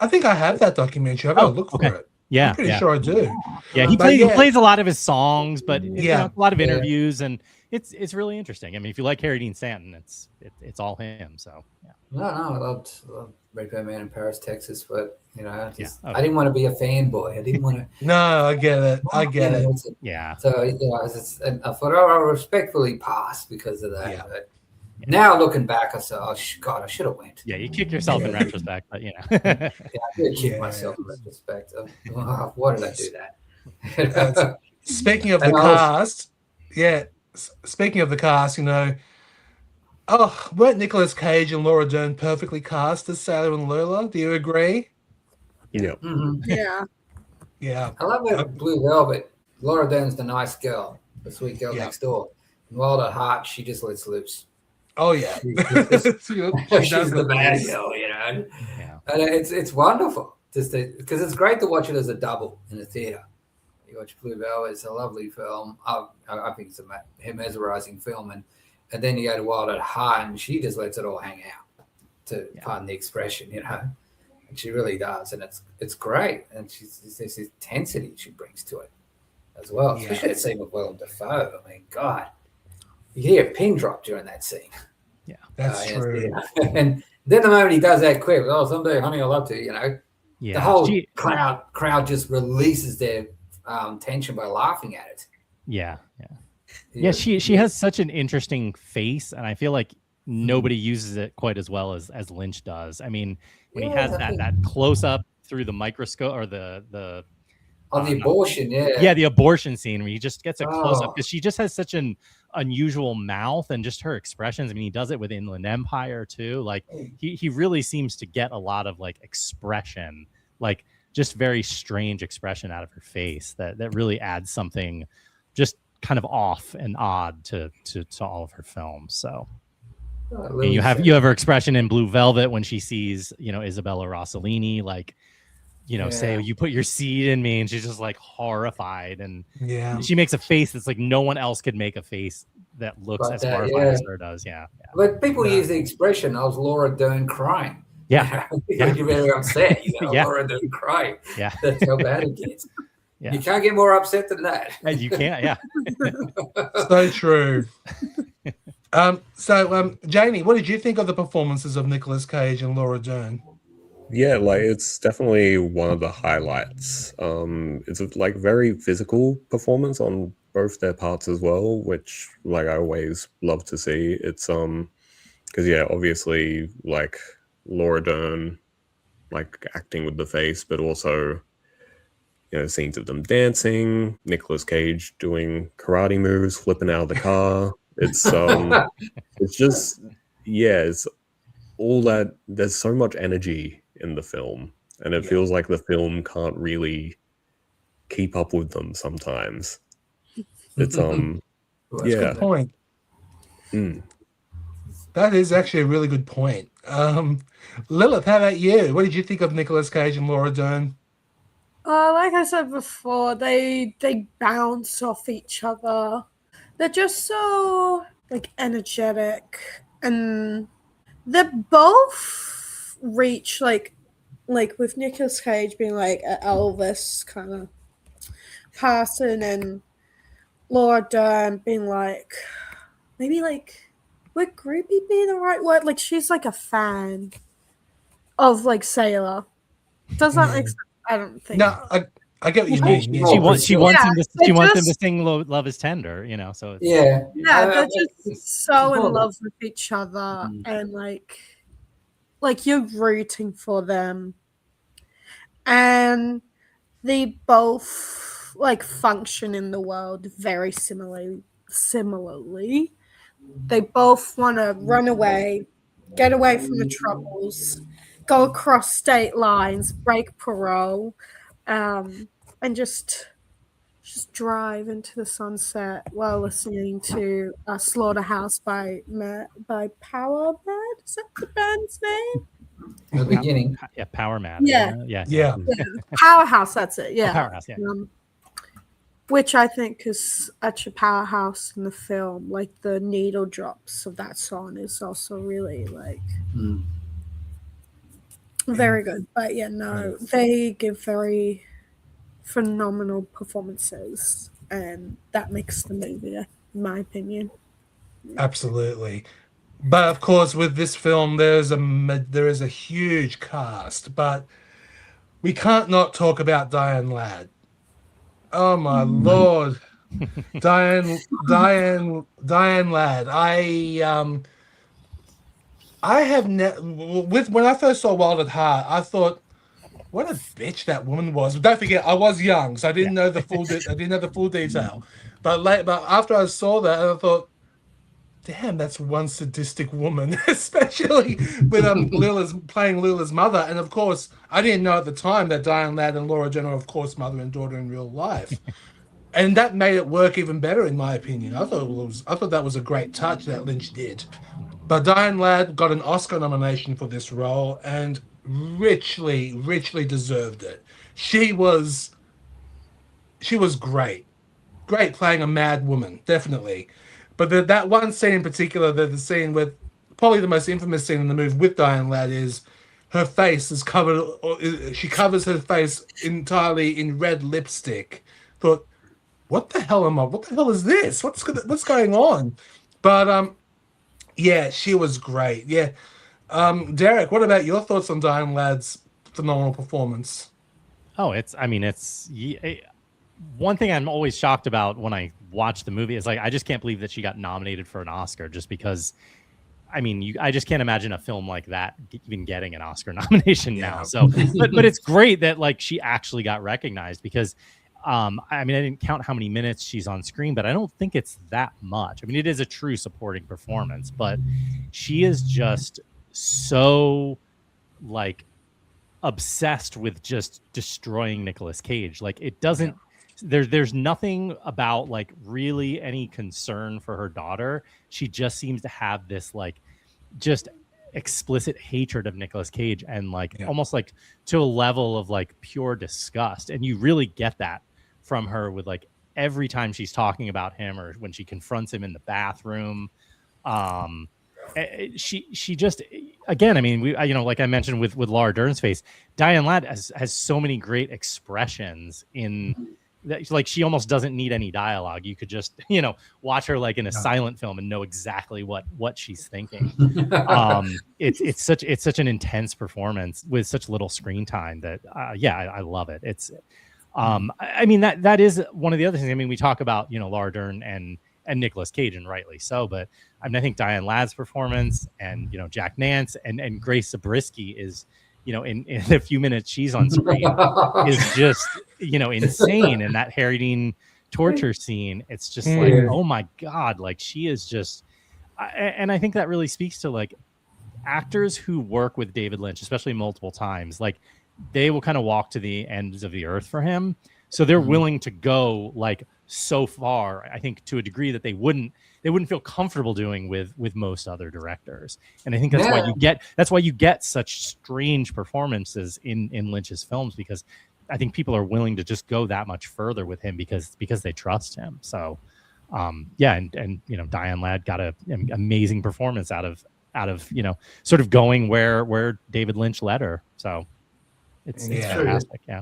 I think I have that documentary. I've got to look for it. Yeah, I'm pretty sure I do. Yeah, he plays a lot of his songs, but a lot of interviews, and it's really interesting. I mean, if you like Harry Dean Stanton, it's all him. So no, I loved Repo Man in Paris, Texas, but you know, I didn't want to be a fanboy. I didn't want to. No, I get it. Yeah. So you know, I thought I respectfully passed because of that. Yeah. But now looking back, I said, "Oh God, I should have went." Yeah, you kick yourself in retrospect, but you know. I did kick myself in retrospect. Why did I do that? Speaking of the cast, speaking of the cast, you know, weren't Nicolas Cage and Laura Dern perfectly cast as Sailor and Lula? Do you agree? Yeah. Mm-hmm. Yeah. I love that Blue Velvet. Laura Dern's the nice girl, the sweet girl next door. Wild at Heart, she just lets loose. Oh yeah, She's does the look bad nice. girl, you know. Yeah. And it's wonderful just because it's great to watch it as a double in the theater. You watch Blue Velvet; it's a lovely film. I think it's a mesmerizing film, and then you go to Wild at Heart, and she just lets it all hang out. To pardon the expression, you know, and she really does, and it's great, and there's this intensity she brings to it as well, especially that scene with Willem Dafoe. I mean, God, you hear a pin drop during that scene. Yeah, that's true. And then the moment he does that quick, oh, someday, honey, I'll love to, you know, the whole crowd just releases their tension by laughing at it. Yeah. She has such an interesting face, and I feel like nobody uses it quite as well as Lynch does. I mean, when he has that close up through the microscope or the abortion, the abortion scene where he just gets a close up because she just has such an unusual mouth and just her expressions. I mean, he does it with Inland Empire too. Like he really seems to get a lot of like expression, like just very strange expression out of her face that really adds something just kind of off and odd to all of her films. So. And you have her expression in Blue Velvet when she sees, Isabella Rossellini, like, say, you put your seed in me, and she's just like horrified, and she makes a face that's like no one else could make a face that looks as horrifying as her does. Yeah. But people use the expression, "I was Laura Dern crying." Yeah, you're very upset. Laura Dern crying. Yeah, that's how bad it gets. Yeah. You can't get more upset than that. And you can't. Yeah, so true. Janie, what did you think of the performances of Nicolas Cage and Laura Dern? Yeah, like it's definitely one of the highlights. It's a very physical performance on both their parts as well, which I always love to see. It's because obviously Laura Dern acting with the face, but also scenes of them dancing, Nicolas Cage doing karate moves, flipping out of the car. It's it's just it's all that. There's so much energy in the film, and it feels like the film can't really keep up with them sometimes. It's That's a good point. That is actually a really good point. Lilith, how about you? What did you think of Nicolas Cage and Laura Dern? Like I said before, they bounce off each other. They're just so energetic, and they both reach like with Nicolas Cage being an Elvis kind of person, and Laura Dern being maybe would groupie be the right word? She's a fan of Sailor. Does that make sense? I don't think. No, I get what you mean. She wants him to sing "Love Is Tender," So it's, they're just so in love with each other, and you're rooting for them, and they both function in the world very similarly. They both want to run away, get away from the troubles, go across state lines, break parole. And just drive into the sunset while listening to Slaughterhouse by Power Mad. Is that the band's name? The beginning. Yeah, Power Mad. Yeah. Powerhouse, that's it. Yeah. Powerhouse, yeah. Which I think is such a powerhouse in the film. The needle drops of that song is also really very good. But they give very phenomenal performances, and that makes the movie, in my opinion. Absolutely. But of course, with this film, there is a huge cast, but we can't not talk about Diane Ladd. Oh my Lord. Diane Ladd. When I first saw Wild at Heart, I thought, what a bitch that woman was. But don't forget, I was young, so I didn't know the full detail. But after I saw that, I thought, damn, that's one sadistic woman, especially with playing Lilith's mother. And of course, I didn't know at the time that Diane Ladd and Laura Dern are, of course, mother and daughter in real life. And that made it work even better, in my opinion. I thought that was a great touch that Lynch did. But Diane Ladd got an Oscar nomination for this role and richly, richly deserved it. She was great. Great playing a mad woman, definitely. But that one scene in particular, the scene with probably the most infamous scene in the movie with Diane Ladd is her face is covered, or she covers her face entirely in red lipstick. Thought, what the hell is this? What's going on? But yeah, she was great. Yeah. Derek, what about your thoughts on Diane Ladd's phenomenal performance? Oh, one thing I'm always shocked about when I watch the movie is like, I just can't believe that she got nominated for an Oscar, just because, I mean, I just can't imagine a film like that even getting an Oscar nomination now. So, but it's great that like she actually got recognized, because I mean, I didn't count how many minutes she's on screen, but I don't think it's that much. I mean, it is a true supporting performance, but she is just so like obsessed with just destroying Nicolas Cage. Like, it doesn't, there's nothing about like really any concern for her daughter. She just seems to have this like just explicit hatred of Nicolas Cage, and like almost like to a level of like pure disgust. And you really get that from her with like every time she's talking about him, or when she confronts him in the bathroom. She just, again, I mean, like I mentioned with Laura Dern's face, Diane Ladd has so many great expressions in that, like she almost doesn't need any dialogue. You could just, watch her like in a silent film and know exactly what she's thinking. It's such an intense performance with such little screen time that I love it. It's I mean, that is one of the other things. I mean, we talk about Laura Dern and Nicolas Cage, and rightly so, but I mean, I think Diane Ladd's performance and Jack Nance and Grace Zabriskie is, in the few minutes she's on screen is just insane. And that Harry Dean torture scene, it's just like, oh my god, like she is just, and I think that really speaks to like actors who work with David Lynch, especially multiple times, like they will kind of walk to the ends of the earth for him. So they're willing to go like so far, I think, to a degree that they wouldn't feel comfortable doing with most other directors. And I think that's why you get such strange performances in Lynch's films, because I think people are willing to just go that much further with him because they trust him. So and Diane Ladd got an amazing performance out of sort of going where David Lynch led her. So it's fantastic. Yeah.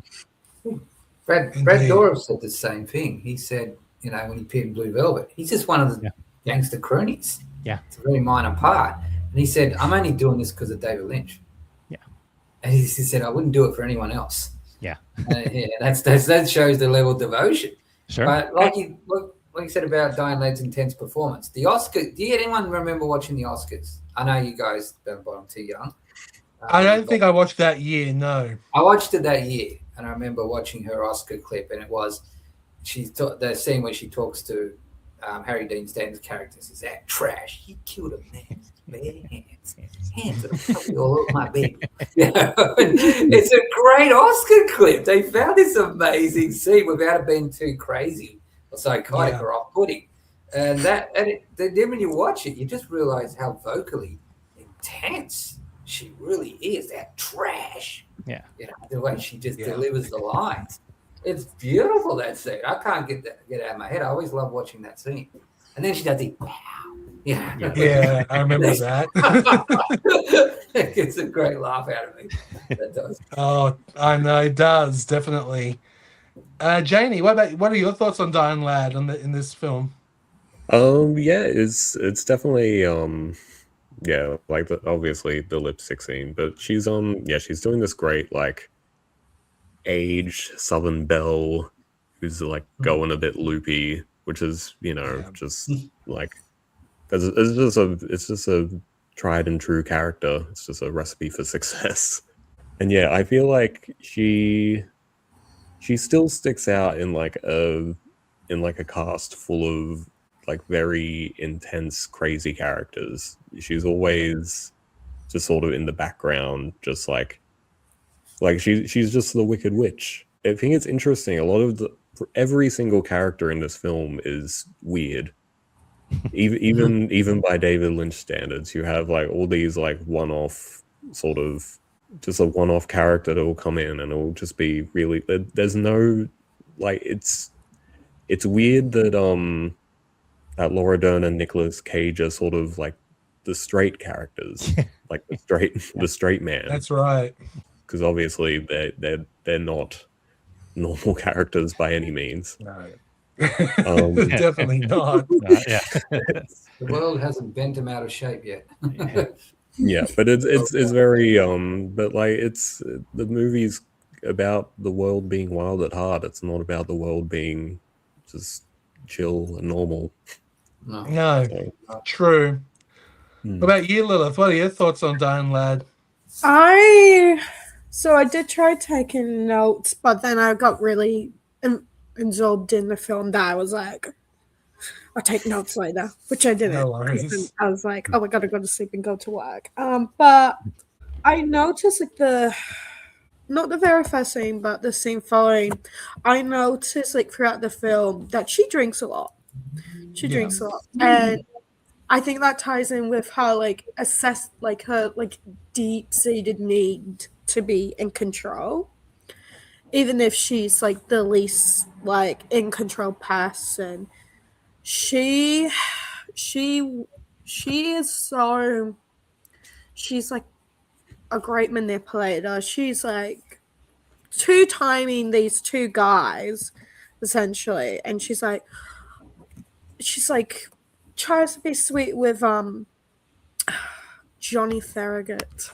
Brad Dourif said the same thing. He said, when he appeared in Blue Velvet, he's just one of the gangster cronies. Yeah. It's a very minor part. And he said, I'm only doing this because of David Lynch. Yeah. And he said, I wouldn't do it for anyone else. Yeah. That shows the level of devotion. Sure. But like you said about Diane Ladd's intense performance, the Oscar, do anyone remember watching the Oscars? I know you guys don't, but I'm too young. I don't think I watched that year, no. I watched it that year, and I remember watching her Oscar clip, and it was the scene where she talks to Harry Dean Stanton's character. Says, "That trash, he killed a man's bare hands are probably all over my baby." It's a great Oscar clip. They found this amazing scene without it being too crazy or psychotic or off-putting. And then when you watch it, you just realize how vocally intense she really is. That trash. Yeah. The way she just delivers the lines. It's beautiful, that scene. I can't get out of my head. I always love watching that scene. And then she does the wow. Yeah, I remember that. It gets a great laugh out of me. That does. Oh, I know, it does, definitely. Janie, what are your thoughts on Diane Ladd in this film? It's definitely like obviously the lipstick scene, but she's she's doing this great like aged Southern belle who's like going a bit loopy, which is just like it's just a tried and true character. It's just a recipe for success. And I feel like she still sticks out in like a cast full of like very intense, crazy characters. She's always just sort of in the background, just like she's just the Wicked Witch. I think it's interesting. A lot of every single character in this film is weird. Even by David Lynch standards, you have like all these like one-off sort of just a one-off character that will come in and it will just be really there's no like it's weird that that Laura Dern and Nicolas Cage are sort of like the straight characters, like the straight man. That's right. Because obviously they're not normal characters by any means. No. Definitely not. Yeah. The world hasn't bent him out of shape yet. Yeah, but it's very but like it's the movie's about the world being wild at heart. It's not about the world being just chill and normal. No. True. What about you, Lilith? What are your thoughts on Dying Lad? I did try taking notes, but then I got really absorbed in the film that I was like, I'll take notes later, which I didn't. No worries. I was like, oh, I gotta go to sleep and go to work. But I noticed like not the very first scene, but the scene following, I noticed like throughout the film that she drinks a lot. She drinks a lot. And I think that ties in with her like her like deep-seated need to be in control. Even if she's like the least like in control person. She's like a great manipulator. She's like two-timing these two guys essentially, and she's like tries to be sweet with Johnny Farragut.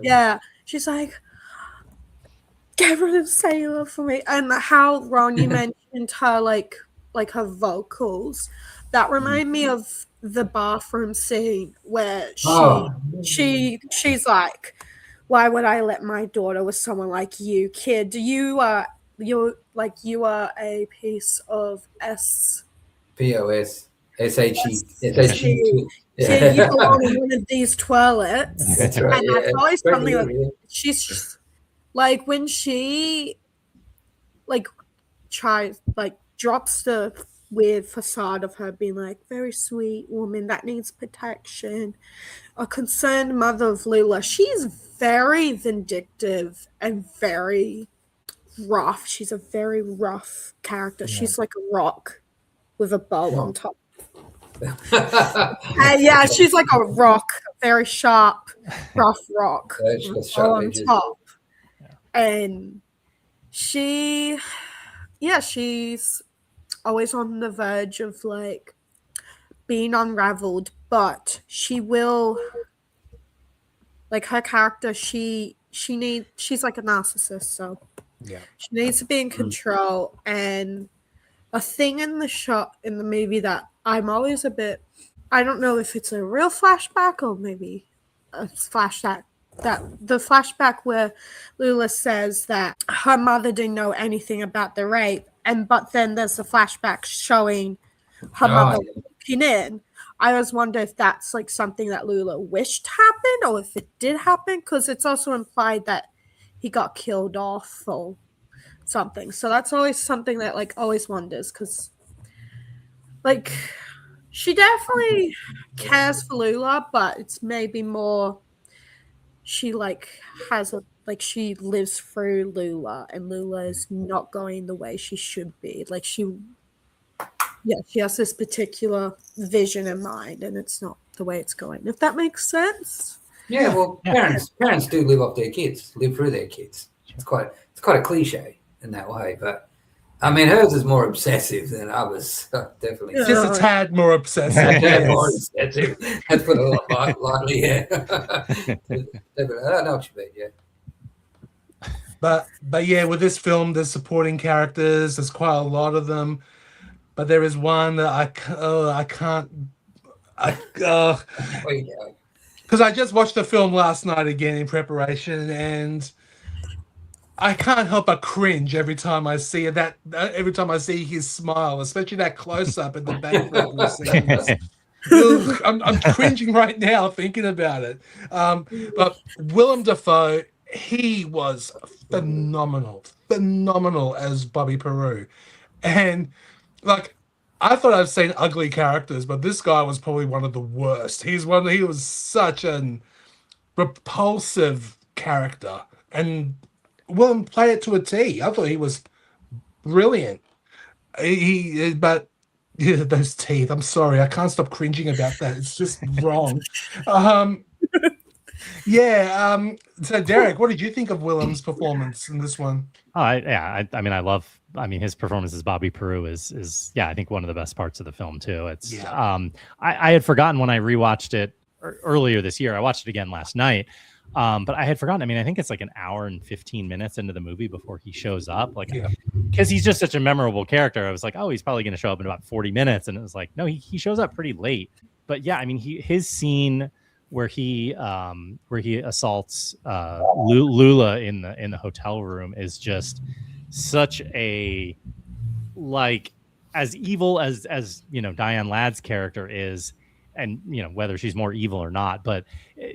Yeah, she's like, get rid of Sailor for me. And how Ron, you mentioned her like her vocals, that remind me of the bathroom scene where she's like, why would I let my daughter with someone like you, kid? You are a piece of POS. SHE. You belong in one of these toilets. That's right. And that's always something like she's just, like when she like tries like drops the weird facade of her being like very sweet woman that needs protection, a concerned mother of Lula. She's very vindictive and very rough. She's a very rough character. Yeah. She's like a rock with a bow on top. Yeah, she's like a rock, very sharp, rough rock with a bow on top. And she's always on the verge of like being unraveled, but she will, like her character, she's like a narcissist, so yeah, she needs to be in control. And a thing in the movie that I'm always a bit, I don't know if it's a real flashback or maybe a flashback, that the flashback where Lula says that her mother didn't know anything about the rape, but then there's a flashback showing her mother looking in. I always wonder if that's like something that Lula wished happened or if it did happen, because it's also implied that he got killed off or something. So that's always something that like always wonders, because like she definitely cares for Lula, but it's maybe more she like has she lives through Lula, and Lula is not going the way she should be. Like she has this particular vision in mind, and it's not the way it's going. If that makes sense. Yeah, well, parents do live off their kids, live through their kids. It's quite a cliche in that way, but I mean, hers is more obsessive than others. Definitely, just a tad more obsessive. More obsessive. Let's put it lightly. Yeah, I know what you mean. Yeah, but yeah, with this film, there's supporting characters. There's quite a lot of them, but there is one that I can't. Because I just watched the film last night again in preparation, and I can't help but cringe every time I see that. Every time I see his smile, especially that close up at the back. I'm cringing right now thinking about it. But Willem Dafoe, he was phenomenal. phenomenal as Bobby Peru. And like, I thought I'd seen ugly characters, but this guy was probably one of the worst. He was such an repulsive character, and Willem played it to a T. I thought he was brilliant. But yeah, those teeth. I'm sorry, I can't stop cringing about that. It's just wrong. So Derek, what did you think of Willem's performance in this one? I mean, his performance as Bobby Peru is I think one of the best parts of the film too. It's I had forgotten when I rewatched it earlier this year. I watched it again last night. But I had forgotten. I mean, I think it's like an hour and 15 minutes into the movie before he shows up. Like, because he's just such a memorable character. I was like, oh, he's probably going to show up in about 40 minutes. And it was like, no, he shows up pretty late. But yeah, I mean, his scene where he assaults Lula in the hotel room is just such a, like, as evil as Diane Ladd's character is, and whether she's more evil or not, but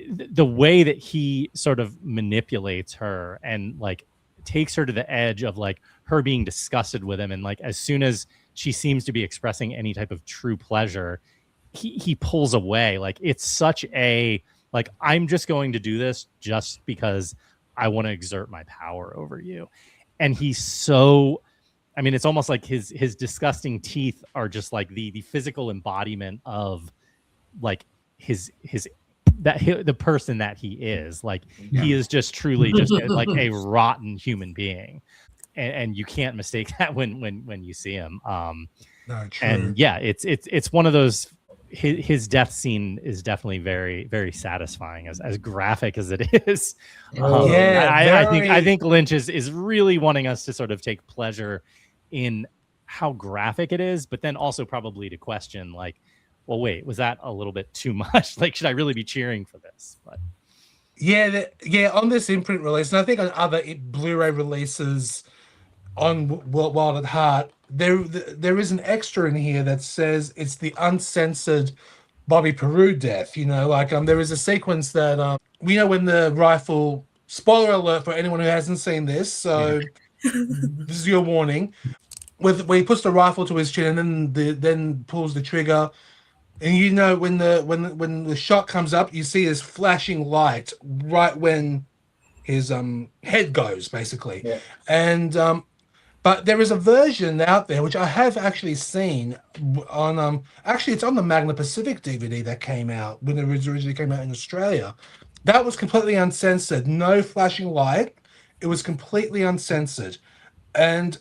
the way that he sort of manipulates her and like takes her to the edge of like her being disgusted with him, and like as soon as she seems to be expressing any type of true pleasure, he pulls away. Like, it's such a, like, I'm just going to do this just because I want to exert my power over you. And he's so, I mean, it's almost like his disgusting teeth are just like the physical embodiment of like the person that he is. Like, he is just truly just like a rotten human being, and you can't mistake that when you see him. And yeah, it's one of those. His death scene is definitely very, very satisfying, as graphic as it is. I think Lynch is really wanting us to sort of take pleasure in how graphic it is, but then also probably to question, like, well, wait, was that a little bit too much? Like, should I really be cheering for this? But on this imprint release, and I think on other Blu-ray releases on Wild at Heart, there is an extra in here that says it's the uncensored Bobby Peru death. There is a sequence that we know when the rifle. Spoiler alert for anyone who hasn't seen this, so this is your warning. Where he puts the rifle to his chin and then pulls the trigger. And when the shot comes up, you see this flashing light right when his head goes, basically. Yeah. And but there is a version out there which I have actually seen on actually it's on the Magna Pacific DVD that came out when it originally came out in Australia. That was completely uncensored, no flashing light. It was completely uncensored, and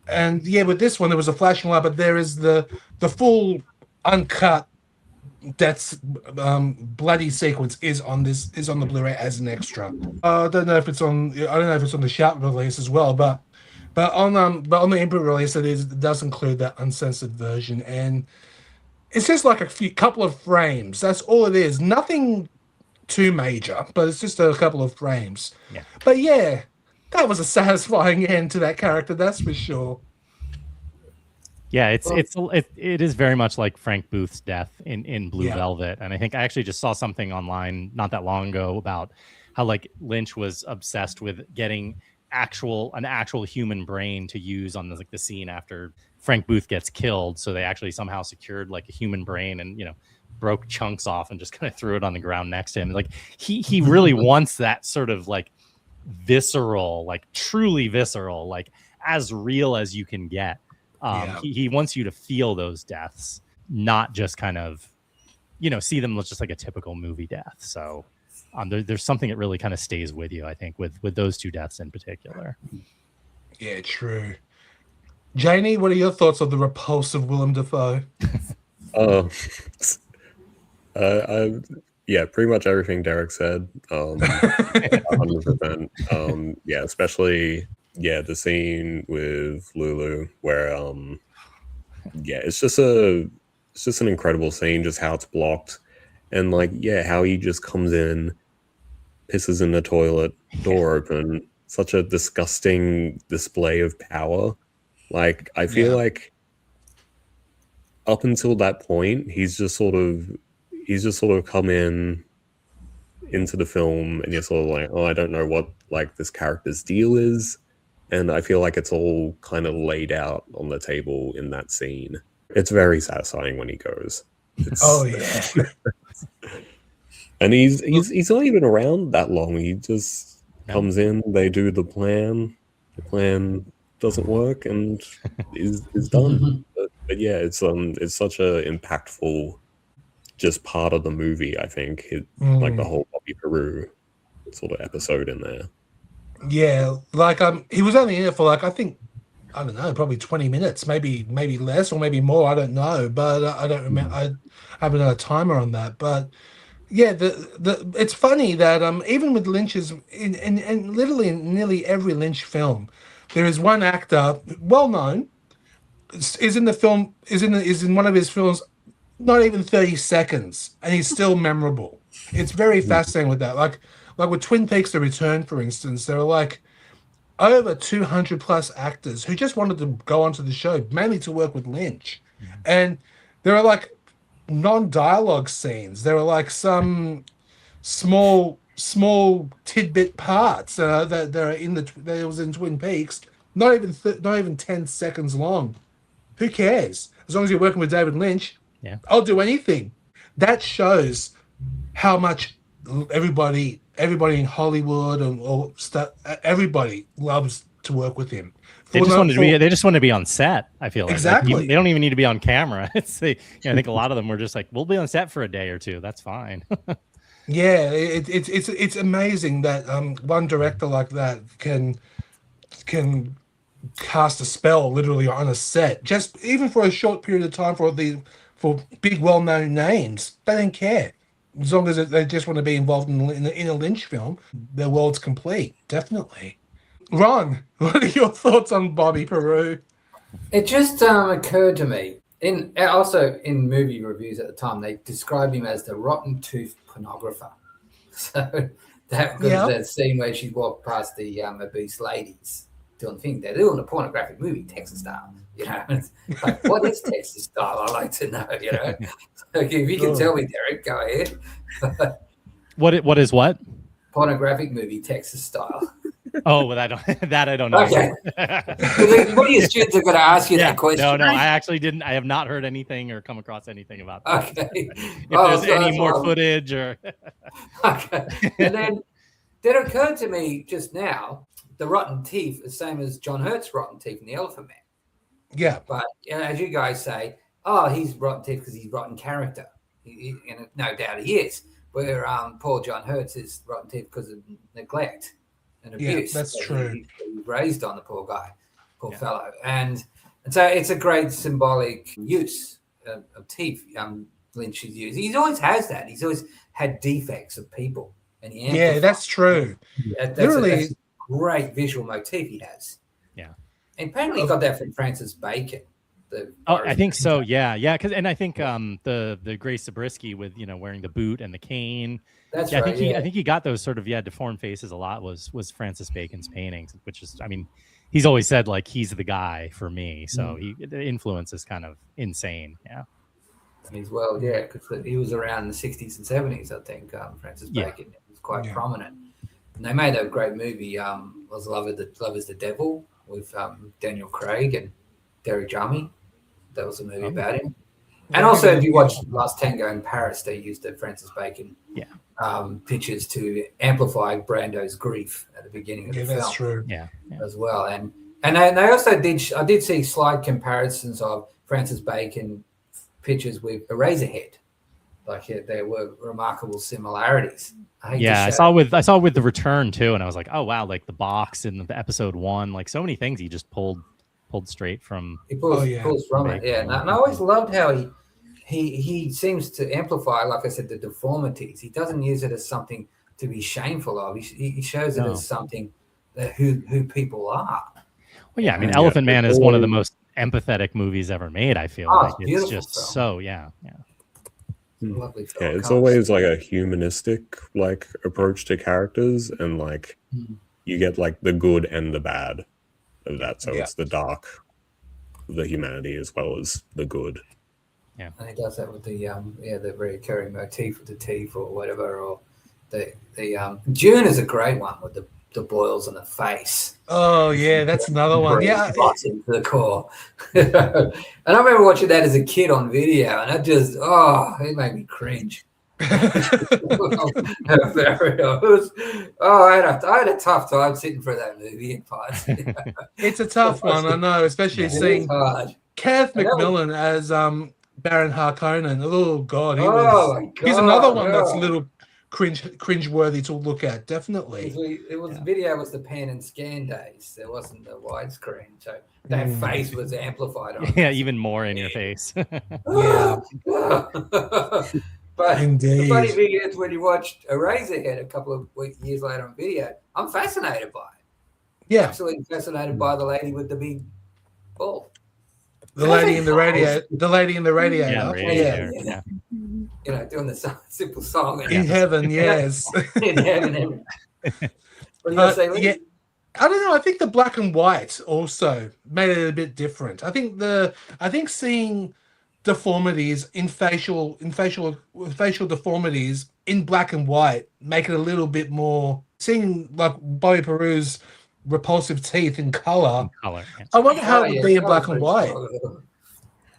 with this one there was a flashing light, but there is the full uncut that's bloody sequence is on the Blu-ray as an extra. I don't know if it's on the Shout release as well, but on the Imprint release it does include that uncensored version, and it's just like couple of frames. That's all it is. Nothing too major, but it's just a couple of frames. Yeah. But yeah, that was a satisfying end to that character, that's for sure. Yeah, it is very much like Frank Booth's death in Blue Velvet, and I think I actually just saw something online not that long ago about how like Lynch was obsessed with getting an actual human brain to use on the scene after Frank Booth gets killed. So they actually somehow secured like a human brain and broke chunks off and just kind of threw it on the ground next to him. Like he really wants that sort of like visceral, like truly visceral, like as real as you can get. He wants you to feel those deaths, not just kind of, see them as just like a typical movie death. So there's something that really kind of stays with you, I think, with those two deaths in particular. Yeah, true. Janie, what are your thoughts on the repulsive Willem Dafoe? Pretty much everything Derek said. 100%. Especially the scene with Lulu where it's just an incredible scene, just how it's blocked, and how he just comes in, pisses in the toilet, door open. Such a disgusting display of power. Like, I feel like up until that point, he's just sort of come into the film, and you're sort of like, oh, I don't know what like this character's deal is. And I feel like it's all kind of laid out on the table in that scene. It's very satisfying when he goes. Oh yeah. And he's not even around that long. He just comes in, they do the plan doesn't work, and is done. But yeah, it's such a impactful just part of the movie, I think. Like the whole Bobby Peru sort of episode in there. Yeah, like he was only in it for like I don't know, probably 20 minutes, maybe less or maybe more. I don't know, but I don't remember. I haven't done a timer on that, but yeah, it's funny that even with Lynch's in literally in nearly every Lynch film, there is one actor, well known, is in the film, is in one of his films, not even 30 seconds, and he's still memorable. It's very fascinating with that. Like with Twin Peaks: The Return, for instance, there are like over 200 plus actors who just wanted to go onto the show, mainly to work with Lynch. And there are like non-dialogue scenes. There are like some small tidbit parts that are in that was in Twin Peaks, not even 10 seconds long. Who cares? As long as you're working with David Lynch, yeah, I'll do anything. That shows how much everybody in Hollywood or stuff, everybody loves to work with him. They just want to be on set. I feel like exactly. They don't even need to be on camera. I think a lot of them were just like, we'll be on set for a day or two. That's fine. Yeah, it's amazing that one director like that can cast a spell literally on a set, just even for a short period of time for big well-known names. They don't care. As long as they just want to be involved in a Lynch film, their world's complete. Definitely. Ron, what are your thoughts on Bobby Peru? It just occurred to me, also in movie reviews at the time, they described him as the rotten tooth pornographer. So that was that scene where she walked past the obese ladies doing things. They're doing a pornographic movie, Texas style. You know, it's like, what is Texas style? I'd like to know. You know, so if you can tell me, Derek, go ahead. What is what? Pornographic movie, Texas style. Oh, well, I don't know. Okay. What are your students are going to ask you that question? No, I actually didn't. I have not heard anything or come across anything about that. Okay. If there's any more footage or. Okay. And then that occurred to me just now, the rotten teeth, the same as John Hurt's rotten teeth in The Elephant Man. Yeah. But as you guys say, he's rotten teeth because he's rotten character. And no doubt he is. Where Paul John Hurt's is rotten teeth because of neglect and abuse. Yeah, that's true. He raised on the poor guy, fellow. And so it's a great symbolic use of teeth Lynch has used. He always has that. He's always had defects of people. And that's true. That's a great visual motif he has. Yeah. And apparently he got that from Francis Bacon. I think so. Yeah. Because I think the Grace Zabriskie with wearing the boot and the cane. That's right. I think he got those sort of deformed faces a lot. Was Francis Bacon's paintings, which is he's always said like he's the guy for me. So the influence is kind of insane. Yeah. As well, because he was around in the 60s and 70s. I think Francis Bacon was quite prominent. And they made a great movie. Was Love is the Devil with Daniel Craig and Derek Jarman. That was a movie about him. And also, if you watch Last Tango in Paris, they used the Francis Bacon pictures to amplify Brando's grief at the beginning of the film. That's true. Yeah. As well. And they also I did see slight comparisons of Francis Bacon pictures with Eraserhead. Like there were remarkable similarities. I saw with The Return too, and I was like, oh wow, like the box in the episode 1, like so many things he just pulled straight from. He pulls from it, yeah. And I always loved how he seems to amplify, like I said, the deformities. He doesn't use it as something to be shameful of. He shows it as something that who people are. Well, yeah, Elephant Man is one of the most empathetic movies ever made. I feel like it's just film. so Lovely film. Yeah, it's always like a humanistic like approach to characters, and like you get like the good and the bad of that. So it's the dark, the humanity as well as the good. Yeah, and he does that with the recurring motif with the teeth or whatever, or the June is a great one with the the boils on the face. Oh yeah, that's another one. Yeah, Into the core. And I remember watching that as a kid on video, and it made me cringe. I had a tough time sitting through that movie in parts. It's a tough one, I know, especially seeing Kenneth And that McMillan as Baron Harkonnen. Oh God, my he's another one God, that's a little cringe-worthy to look at, definitely. Video was the pan and scan days. There wasn't the widescreen, so that face was amplified on even more in your face. Yeah. But Indeed. the funny thing is, when you watched Eraserhead a couple of years later on video, I'm fascinated by it. Yeah. Absolutely fascinated by the lady with the big ball. The lady in the radio. The lady in the radio. Yeah. You know, doing the simple song. In heaven, yes. In heaven. What are you gonna say, Lee? Yeah. I don't know. I think the black and white also made it a bit different. I think seeing deformities in facial deformities in black and white make it a little bit more. Seeing like Bobby Peru's repulsive teeth in color. I wonder how it would be in black and white.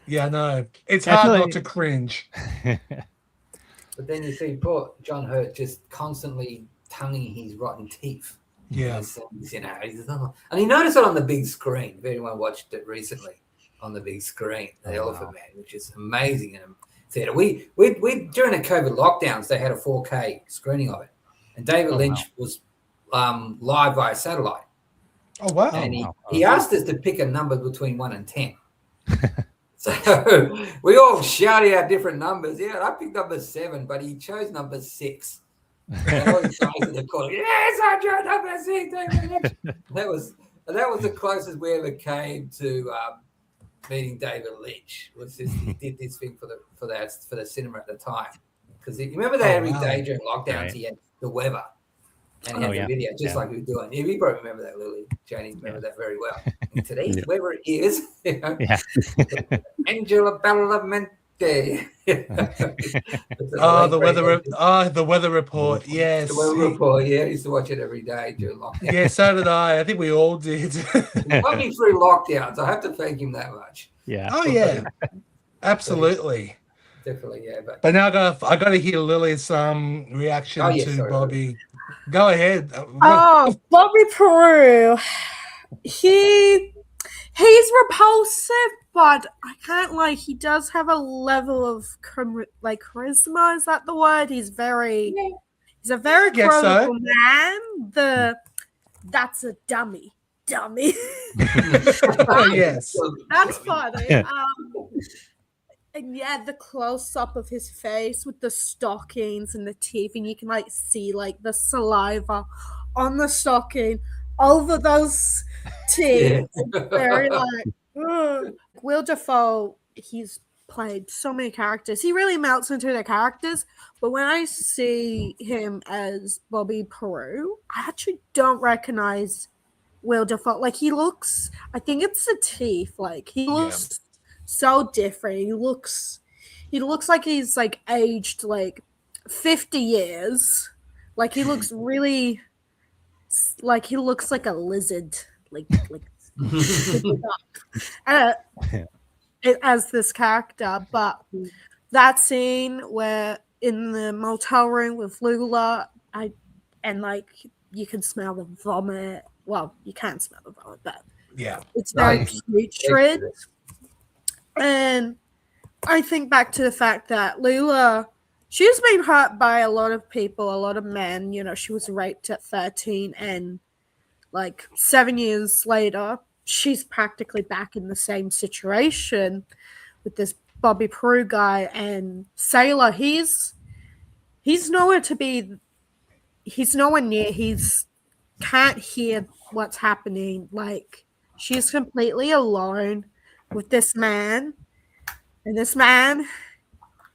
Yeah, no, it's hard not to cringe. But then you see poor John Hurt just constantly tonguing his rotten teeth. Yeah. You know, and you notice it on the big screen. If anyone watched it recently on the big screen, The Elephant Man, which is amazing in a theater. We during the COVID lockdowns, they had a 4K screening of it, and David Lynch was live via satellite. Oh wow! And he asked us to pick a number between 1 and 10. So we all shouted out different numbers. Yeah, I picked number 7, but he chose number 6. And all his guys in the corner, yes, I chose number 6. David Lynch. That was the closest we ever came to meeting David Lynch. Was this, he did this thing for the cinema at the time, because you remember that every day during lockdowns he had the weather. And he had the video, just like we were doing. You probably remember that, Lily. Janie remember that very well. And today's weather is, Angela Badalamenti. The weather report. Yes. The weather report, yeah. I used to watch it every day during lockdown. Yeah, so did I. I think we all did. Got me through lockdowns. I have to thank him that much. Yeah. Oh, yeah. Absolutely. Definitely, yeah. But now I got to hear Lily's reaction to Bobby. Go ahead. Bobby Peru. He's repulsive, but I can't lie. He does have a level of charisma. Is that the word? He's a very charismatic man. That's a dummy. Oh, yes. That's funny. And yeah, the close up of his face with the stockings and the teeth, and you can see the saliva on the stocking over those teeth. Very Will Dafoe, he's played so many characters. He really melts into the characters, but when I see him as Bobby Peru, I actually don't recognize Will Dafoe. He looks, I think it's the teeth. He looks so different. He looks like he's aged 50 years. He looks really he looks like a lizard. As this character. But that scene where in the motel room with Lula, you can smell the vomit. Well, you can't smell the vomit, but it's very putrid. And I think back to the fact that Lula, she's been hurt by a lot of people, a lot of men. She was raped at 13, and 7 years later, she's practically back in the same situation with this Bobby Peru guy. And Sailor, he's nowhere to be. He's nowhere near. He's can't hear what's happening. She's completely alone with this man, and this man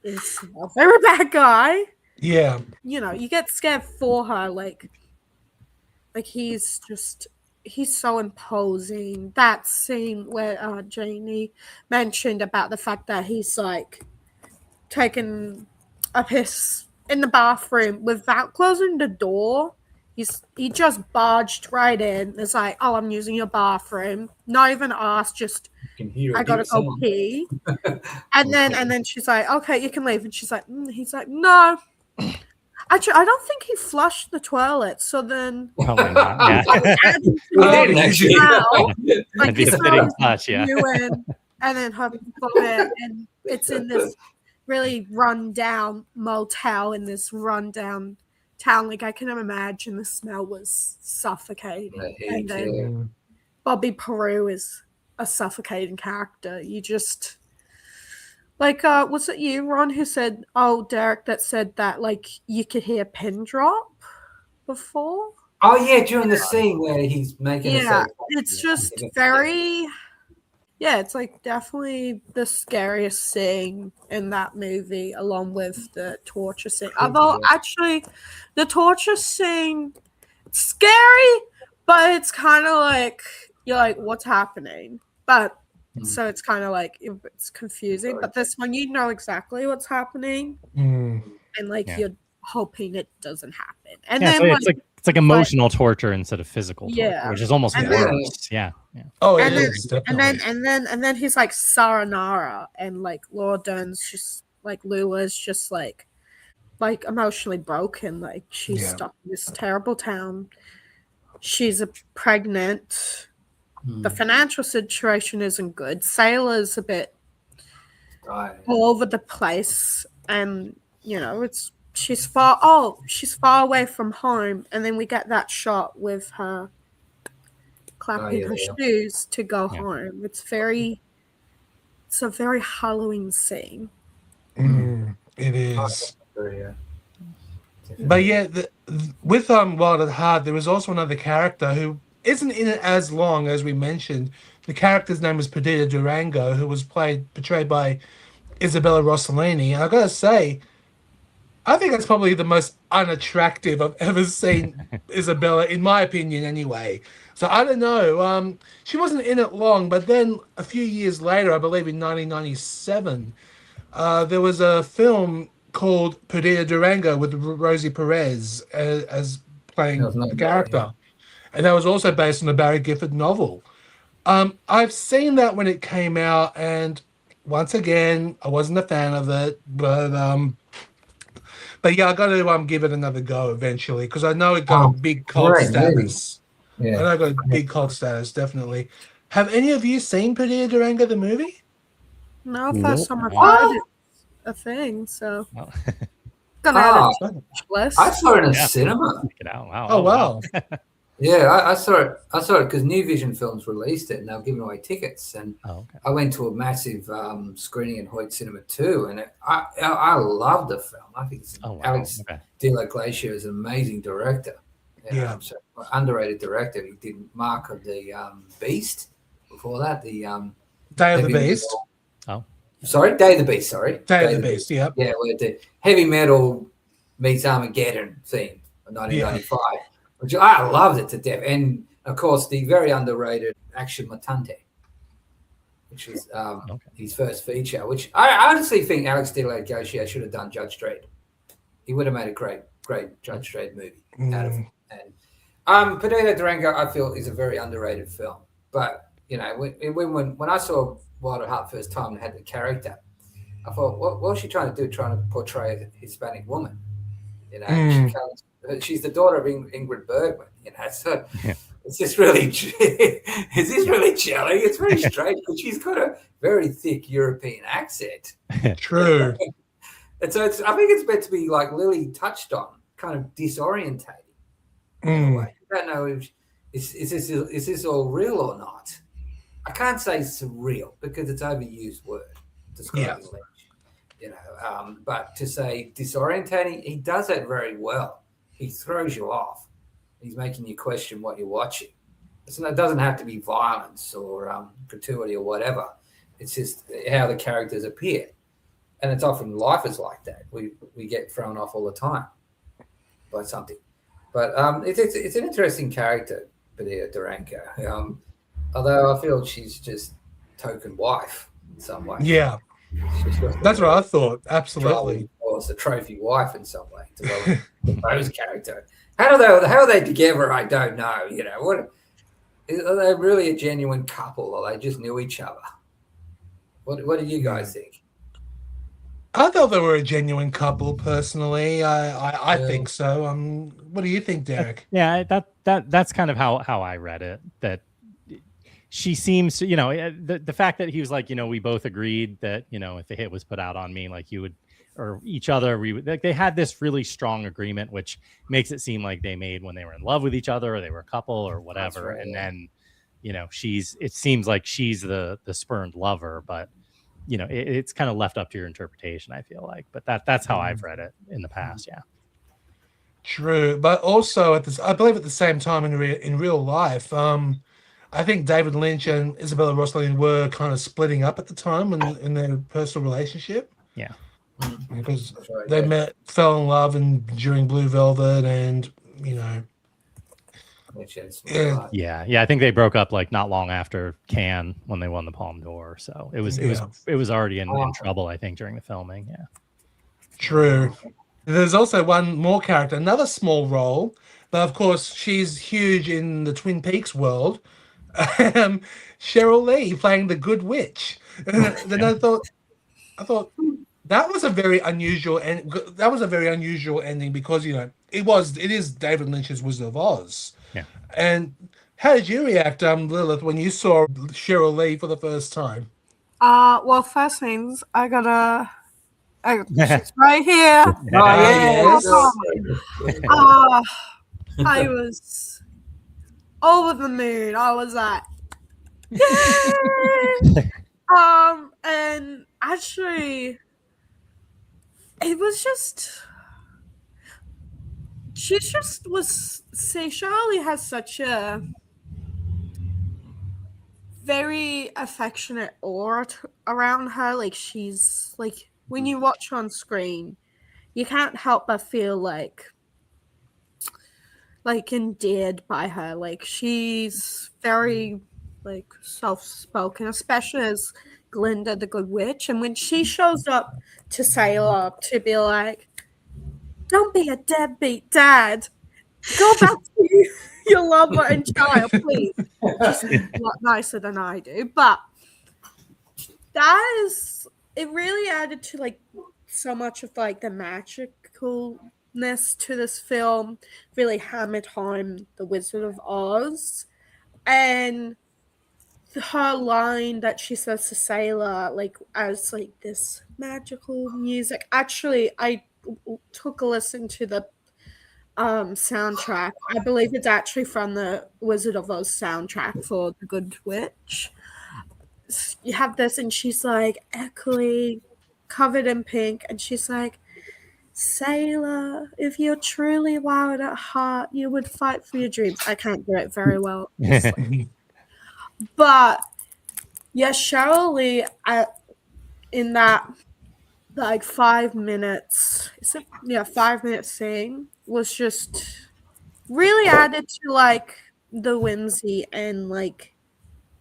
is a very bad guy. Yeah. You get scared for her. He's so imposing. That scene where Janie mentioned about the fact that he's taking a piss in the bathroom without closing the door. he just barged right in. It's like, oh, I'm using your bathroom. Not even asked, just I gotta go pee. and then she's like, okay, you can leave. And she's like, he's like, no. Actually, I don't think he flushed the toilet. So then, Probably not. Yeah. like That'd be a fitting touch, yeah. And then her vomit, and it's in this really run-down motel in this run-down town. Like, I can imagine the smell was suffocating. And then Bobby Peru is a suffocating character. You just like, was it you, Ron, who said, Derek, that said that like you could hear a pin drop before? Oh yeah, during the scene where he's making it's just very it's like definitely the scariest scene in that movie, along with the torture scene. Although actually the torture scene, it's scary, but it's kind of like you're like, what's happening? But so it's kind of like it's confusing. But this one, you know exactly what's happening, and like you're hoping it doesn't happen. And then so it's like emotional torture instead of physical torture, which is almost worse. Oh, and then he's like Saranara, and like Laura Dern's just like Lula's just like emotionally broken. Like she's stuck in this terrible town. She's pregnant. The financial situation isn't good. Sailor's a bit all over the place, and you know she's far away from home. And then we get that shot with her clapping her shoes to go home. It's a very Halloween scene. It is. But with Wild at Heart, there was also another character who isn't in it as long as we mentioned. The character's name was Perdita Durango, who was portrayed by Isabella Rossellini. And I gotta say, I think that's probably the most unattractive I've ever seen Isabella, in my opinion, anyway. So I don't know. She wasn't in it long, but then a few years later, I believe in 1997, there was a film called Perdita Durango with Rosie Perez as playing the character. And that was also based on a Barry Gifford novel. I've seen that when it came out, and once again, I wasn't a fan of it. But yeah, I got to give it another go eventually, because I know it got a big cult status. Yeah. I know it got a big cult status, definitely. Have any of you seen Perdita Durango, the movie? No, first time I've heard it's a thing, so... I saw it in a cinema. Wow. Oh, wow. Yeah, I saw it. Because New Vision Films released it, and they were giving away tickets. And I went to a massive screening in Hoyt Cinema too, and I loved the film. I think Alex de la Glacier is an amazing director. So underrated director. He did Mark of the Beast before that. The Day of the Beast. Sorry, Day of the Beast. Day of the Beast. Yeah. Yeah, where the heavy metal meets Armageddon theme of 1995. Which I loved it to death. And, of course, the very underrated Action Mutante, which was his first feature, which I honestly think Alex de la Glacier should have done Judge Dredd. He would have made a great Judge Dredd movie out of it. And Perdita Durango, I feel, is a very underrated film. But, you know, when I saw Wild at Heart first time and had the character, I thought, what was she trying to do? Trying to portray a Hispanic woman. You know, she's the daughter of Ingrid Bergman, you know. So it's just really, is this really chilling? It's very strange because she's got a very thick European accent. True. And so I think it's meant to be, like Lily touched on, kind of disorientating in a way. I don't know if is this all real or not. I can't say surreal because it's an overused word describing Lynch. You know, but to say disorientating, he does that very well. He throws you off. He's making you question what you're watching. So it doesn't have to be violence or gratuity or whatever. It's just how the characters appear. And it's often life is like that. We get thrown off all the time by something. But it's an interesting character, Perdita Durango. Although I feel she's just token wife in some way. Yeah. That's what I thought. Absolutely. almost a trophy wife in some way to Rose character. How are they together? I don't know. You know, what are they really a genuine couple, or they just knew each other? What do you guys think? I thought they were a genuine couple, personally. I think so. What do you think, Derek? Yeah, that's kind of how I read it. That she seems to, the fact that he was like, we both agreed that, if the hit was put out on me, like you would, or each other, we would, like, they had this really strong agreement, which makes it seem like they made when they were in love with each other, or they were a couple, or whatever. Right, and then, it seems like she's the spurned lover, but it's kind of left up to your interpretation, I feel like. But that's how I've read it in the past. Yeah. True, but also I believe at the same time in real life, I think David Lynch and Isabella Rossellini were kind of splitting up at the time in their personal relationship. Yeah, because they fell in love during Blue Velvet, and yeah. I think they broke up like not long after Cannes when they won the Palme d'Or. So it was already in trouble, I think, during the filming. Yeah, true. There's also one more character, another small role, but of course she's huge in the Twin Peaks world. Cheryl Lee playing the Good Witch. Then I thought that was a very unusual ending because it is David Lynch's Wizard of Oz. Yeah. And how did you react, Lilith, when you saw Cheryl Lee for the first time? Well, first things she's right here. I was over the moon. I was like, and actually, it was just. Shirley has such a very affectionate aura around her. Like, she's like, when you watch her on screen, you can't help but feel like endeared by her. Like, she's very like soft-spoken, especially as Glinda the Good Witch. And when she shows up to Sailor to be like, don't be a deadbeat dad, go back to your lover and child, please. She's a lot nicer than I do, but it really added to like so much of like the magicalness to this film. Really hammered home the Wizard of Oz, and her line that she says to Sailor, like, as like this magical music. Actually, I took a listen to the soundtrack. I believe it's actually from the Wizard of Oz soundtrack for The Good Witch. You have this, and she's like echoey, covered in pink, and she's like, Sailor, if you're truly wild at heart, you would fight for your dreams. I can't do it very well. But yeah, Cheryl Lee in that like 5 minutes, 5 minute scene was just really added to like the whimsy and like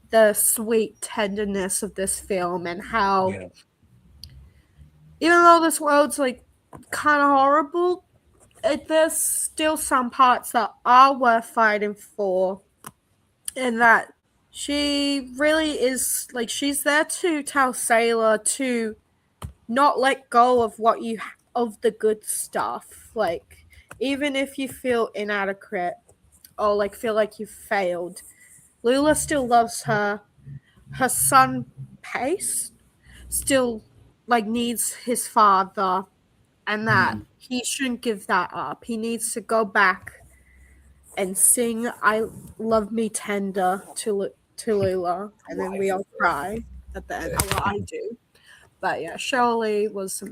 the sweet tenderness of this film, and how even though this world's like kind of horrible, there's still some parts that are worth fighting for, and that she really is like, she's there to tell Sailor to not let go of of the good stuff. Like, even if you feel inadequate or like feel like you failed, Lula still loves her. Her son Pace still like needs his father, and that he shouldn't give that up. He needs to go back and sing "I Love Me Tender" to Lula, and then we all cry at the end. Well, I do. But yeah, Shirley was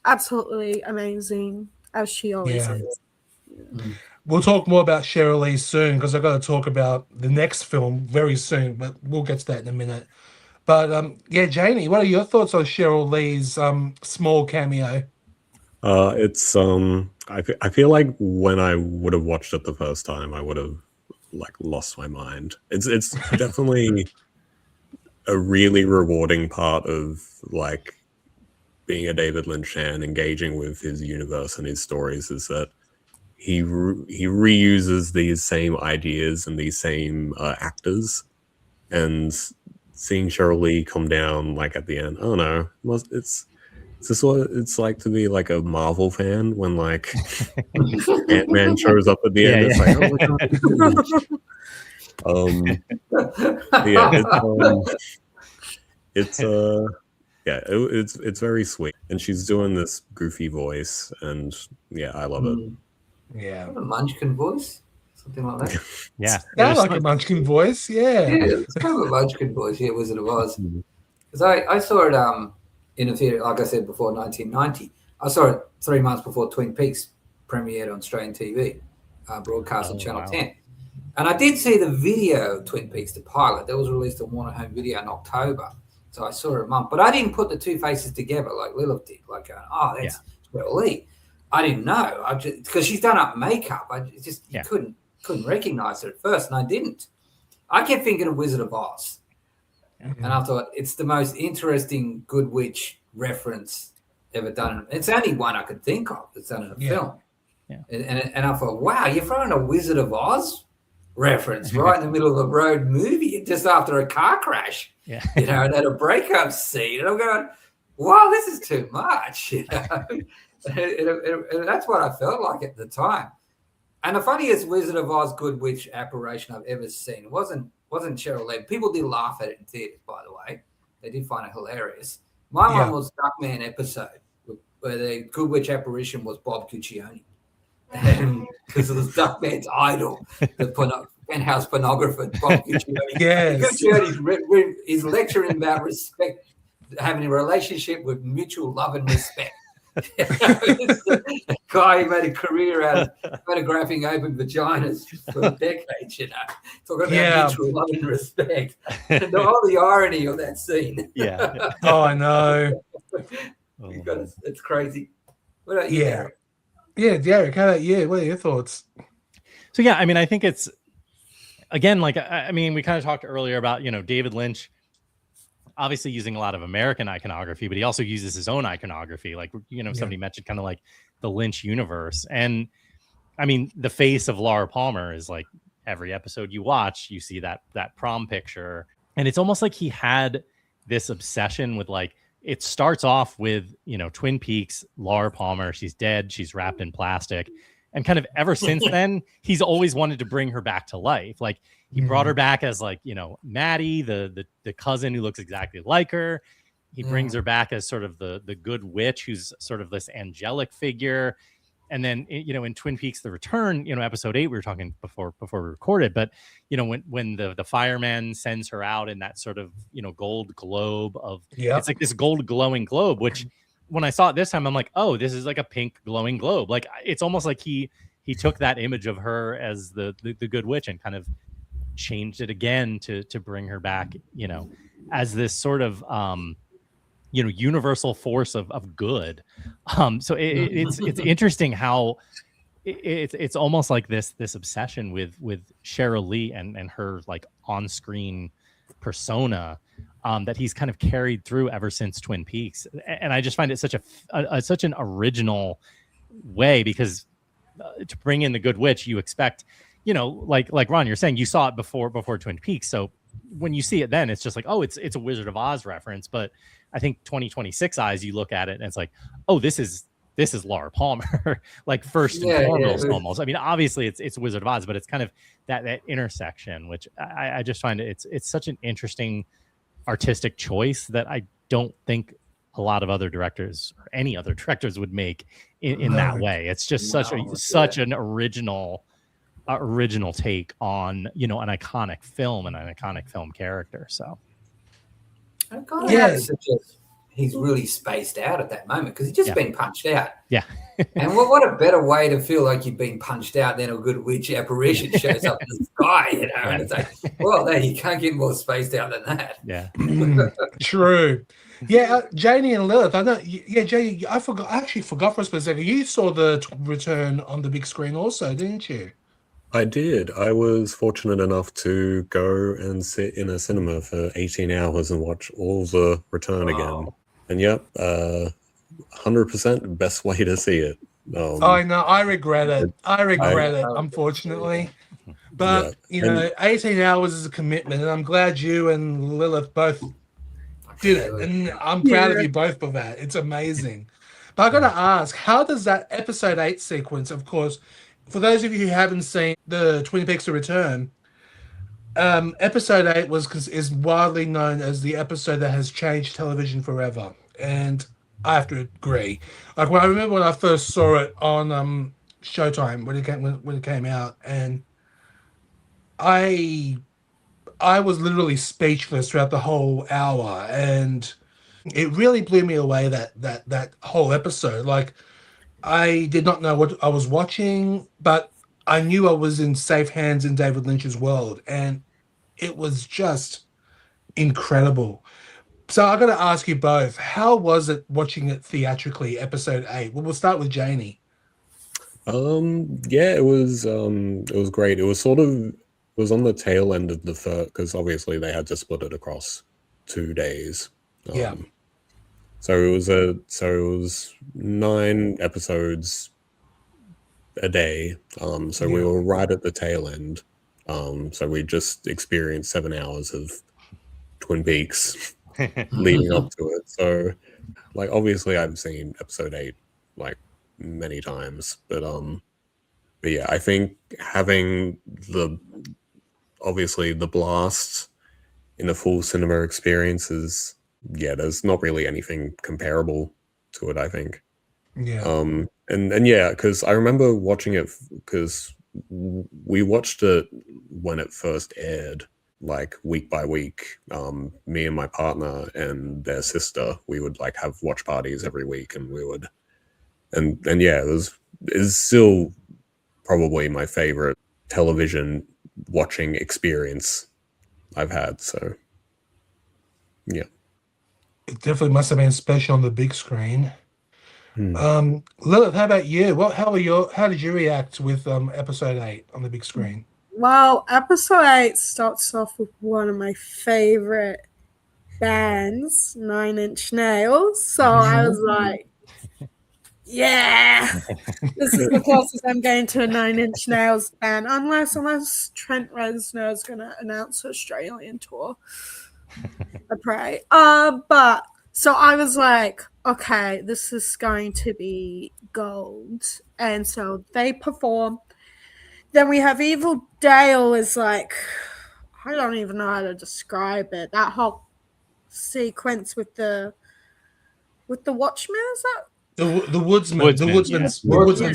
absolutely amazing, as she always is. We'll talk more about Cheryl Lee soon, because I've got to talk about the next film very soon, but we'll get to that in a minute. But Janie, what are your thoughts on Cheryl Lee's small cameo? It's I feel like when I would have watched it the first time, I would have like lost my mind. It's definitely a really rewarding part of like being a David Lynch fan, engaging with his universe and his stories, is that he reuses these same ideas and these same actors, and seeing Cheryl Lee come down like at the end, I don't know, it's this what it's like to be like a Marvel fan when like Ant-Man shows up at the end. It's like, oh my god. It's very sweet, and she's doing this goofy voice, and yeah, I love it. Yeah, a Munchkin voice, something like that. Yeah, sound like a Munchkin voice. Yeah, it's kind of a Munchkin voice. Yeah, Wizard of Oz. Because I saw it in a theater, like I said before, 1990. I saw it 3 months before Twin Peaks premiered on Australian TV, broadcast on Channel 10. And I did see the video of Twin Peaks, the pilot. That was released on Warner Home Video in October. So I saw it a month. But I didn't put the two faces together like Lilith did. Like, that's Cheryl Lee. I didn't know. Because she's done up makeup. You couldn't recognize her at first, and I didn't. I kept thinking of Wizard of Oz. And I thought, it's the most interesting Good Witch reference ever done. It's only one I could think of that's done in a film. Yeah. And I thought, wow, you're throwing a Wizard of Oz reference right in the middle of a road movie just after a car crash. Yeah. And at a breakup scene. And I'm going, wow, this is too much. And that's what I felt like at the time. And the funniest Wizard of Oz Good Witch apparition I've ever seen, it wasn't Cheryl Lee. People did laugh at it in theaters, by the way. They did find it hilarious. My one was Duckman episode, where the Good Witch apparition was Bob Guccione. Because it was Duckman's idol, the penthouse pornographer, Bob Guccione. Yes. Guccione is lecturing about respect, having a relationship with mutual love and respect. A guy who made a career out of photographing open vaginas for decades, talking about mutual love and respect. And all the irony of that scene. Yeah. Oh, I know. It's crazy. What about you, Derek? Yeah, Derek, how about you? What are your thoughts? So, yeah, I mean, I think it's, again, like, I mean, we kind of talked earlier about, David Lynch obviously using a lot of American iconography, but he also uses his own iconography. Like, somebody mentioned kind of like the Lynch universe. And I mean, the face of Laura Palmer is like every episode you watch, you see that prom picture. And it's almost like he had this obsession with like, it starts off with, Twin Peaks, Laura Palmer, she's dead, she's wrapped in plastic. And kind of ever since then, he's always wanted to bring her back to life. Like he brought her back as like, Maddie, the cousin who looks exactly like her. He brings her back as sort of the good witch who's sort of this angelic figure. And then, in Twin Peaks, The Return, episode 8, we were talking before we recorded, but, when the fireman sends her out in that sort of, gold globe of, it's like this gold glowing globe, which when I saw it this time, I'm like, oh, this is like a pink glowing globe. Like it's almost like he took that image of her as the good witch and kind of changed it again to bring her back, as this sort of, universal force of good. So it's interesting how it's almost like this obsession with Cheryl Lee and her like on-screen persona that he's kind of carried through ever since Twin Peaks. And I just find it such an original way, because to bring in the good witch, you expect, like Ron, you're saying, you saw it before Twin Peaks. So when you see it then, it's just like, oh, it's a Wizard of Oz reference. But I think 2026 eyes, you look at it and it's like, oh, this is Laura Palmer, like first and foremost, almost. I mean, obviously it's Wizard of Oz, but it's kind of that intersection, which I just find it's such an interesting artistic choice that I don't think a lot of other directors or any other directors would make in that way. It's just such an original take on, an iconic film and an iconic film character. So I kind of have to suggest he's really spaced out at that moment because he's just been punched out. Yeah. And what a better way to feel like you've been punched out than a good witch apparition shows up in the sky, and it's like, well, you can't get more spaced out than that. Yeah. True. Yeah, Janie and Lilith, I know. Yeah, Janie, I actually forgot for a split second. You saw The Return on the big screen also, didn't you? I did. I was fortunate enough to go and sit in a cinema for 18 hours and watch all The Return again. And 100% the best way to see it. I know. I regret it. Unfortunately. But, 18 hours is a commitment, and I'm glad you and Lilith both did it. And I'm proud of you both for that. It's amazing. But I got to ask, how does that episode 8 sequence, of course, for those of you who haven't seen the Twin Peaks: The Return, episode 8 is widely known as the episode that has changed television forever. And I have to agree. Like, I remember when I first saw it on Showtime when it came out, and I was literally speechless throughout the whole hour, and it really blew me away that whole episode. Like, I did not know what I was watching, but I knew I was in safe hands in David Lynch's world, and it was just incredible. So I got to ask you both, how was it watching it theatrically, episode 8? Well, we'll start with Janie. Yeah, it was great. It was on the tail end of the first, because obviously they had to split it across 2 days. So it was 9 episodes a day. So we were right at the tail end. So we just experienced 7 hours of Twin Peaks leading up to it. So, like, obviously I've seen episode 8 like many times, but yeah, I think having obviously the blast in a full cinema experience is, there's not really anything comparable to it, I think. And yeah, because I remember watching it, because we watched it when it first aired, like week by week. Me and my partner and their sister, we would like have watch parties every week, and we would, and yeah, it's still probably my favorite television watching experience I've had. So yeah, it definitely must have been special on the big screen. Lilith, how about you? How did you react with episode 8 on the big screen? Well, episode 8 starts off with one of my favorite bands, 9 Inch Nails. So I was like, yeah, this is the closest I'm getting to a 9 Inch Nails band, unless Trent Reznor is going to announce an Australian tour. I pray. But so I was like, okay, this is going to be gold. And so they perform. Then we have Evil Dale is like, I don't even know how to describe it. That whole sequence with the Watchmen, is that? The Woodsman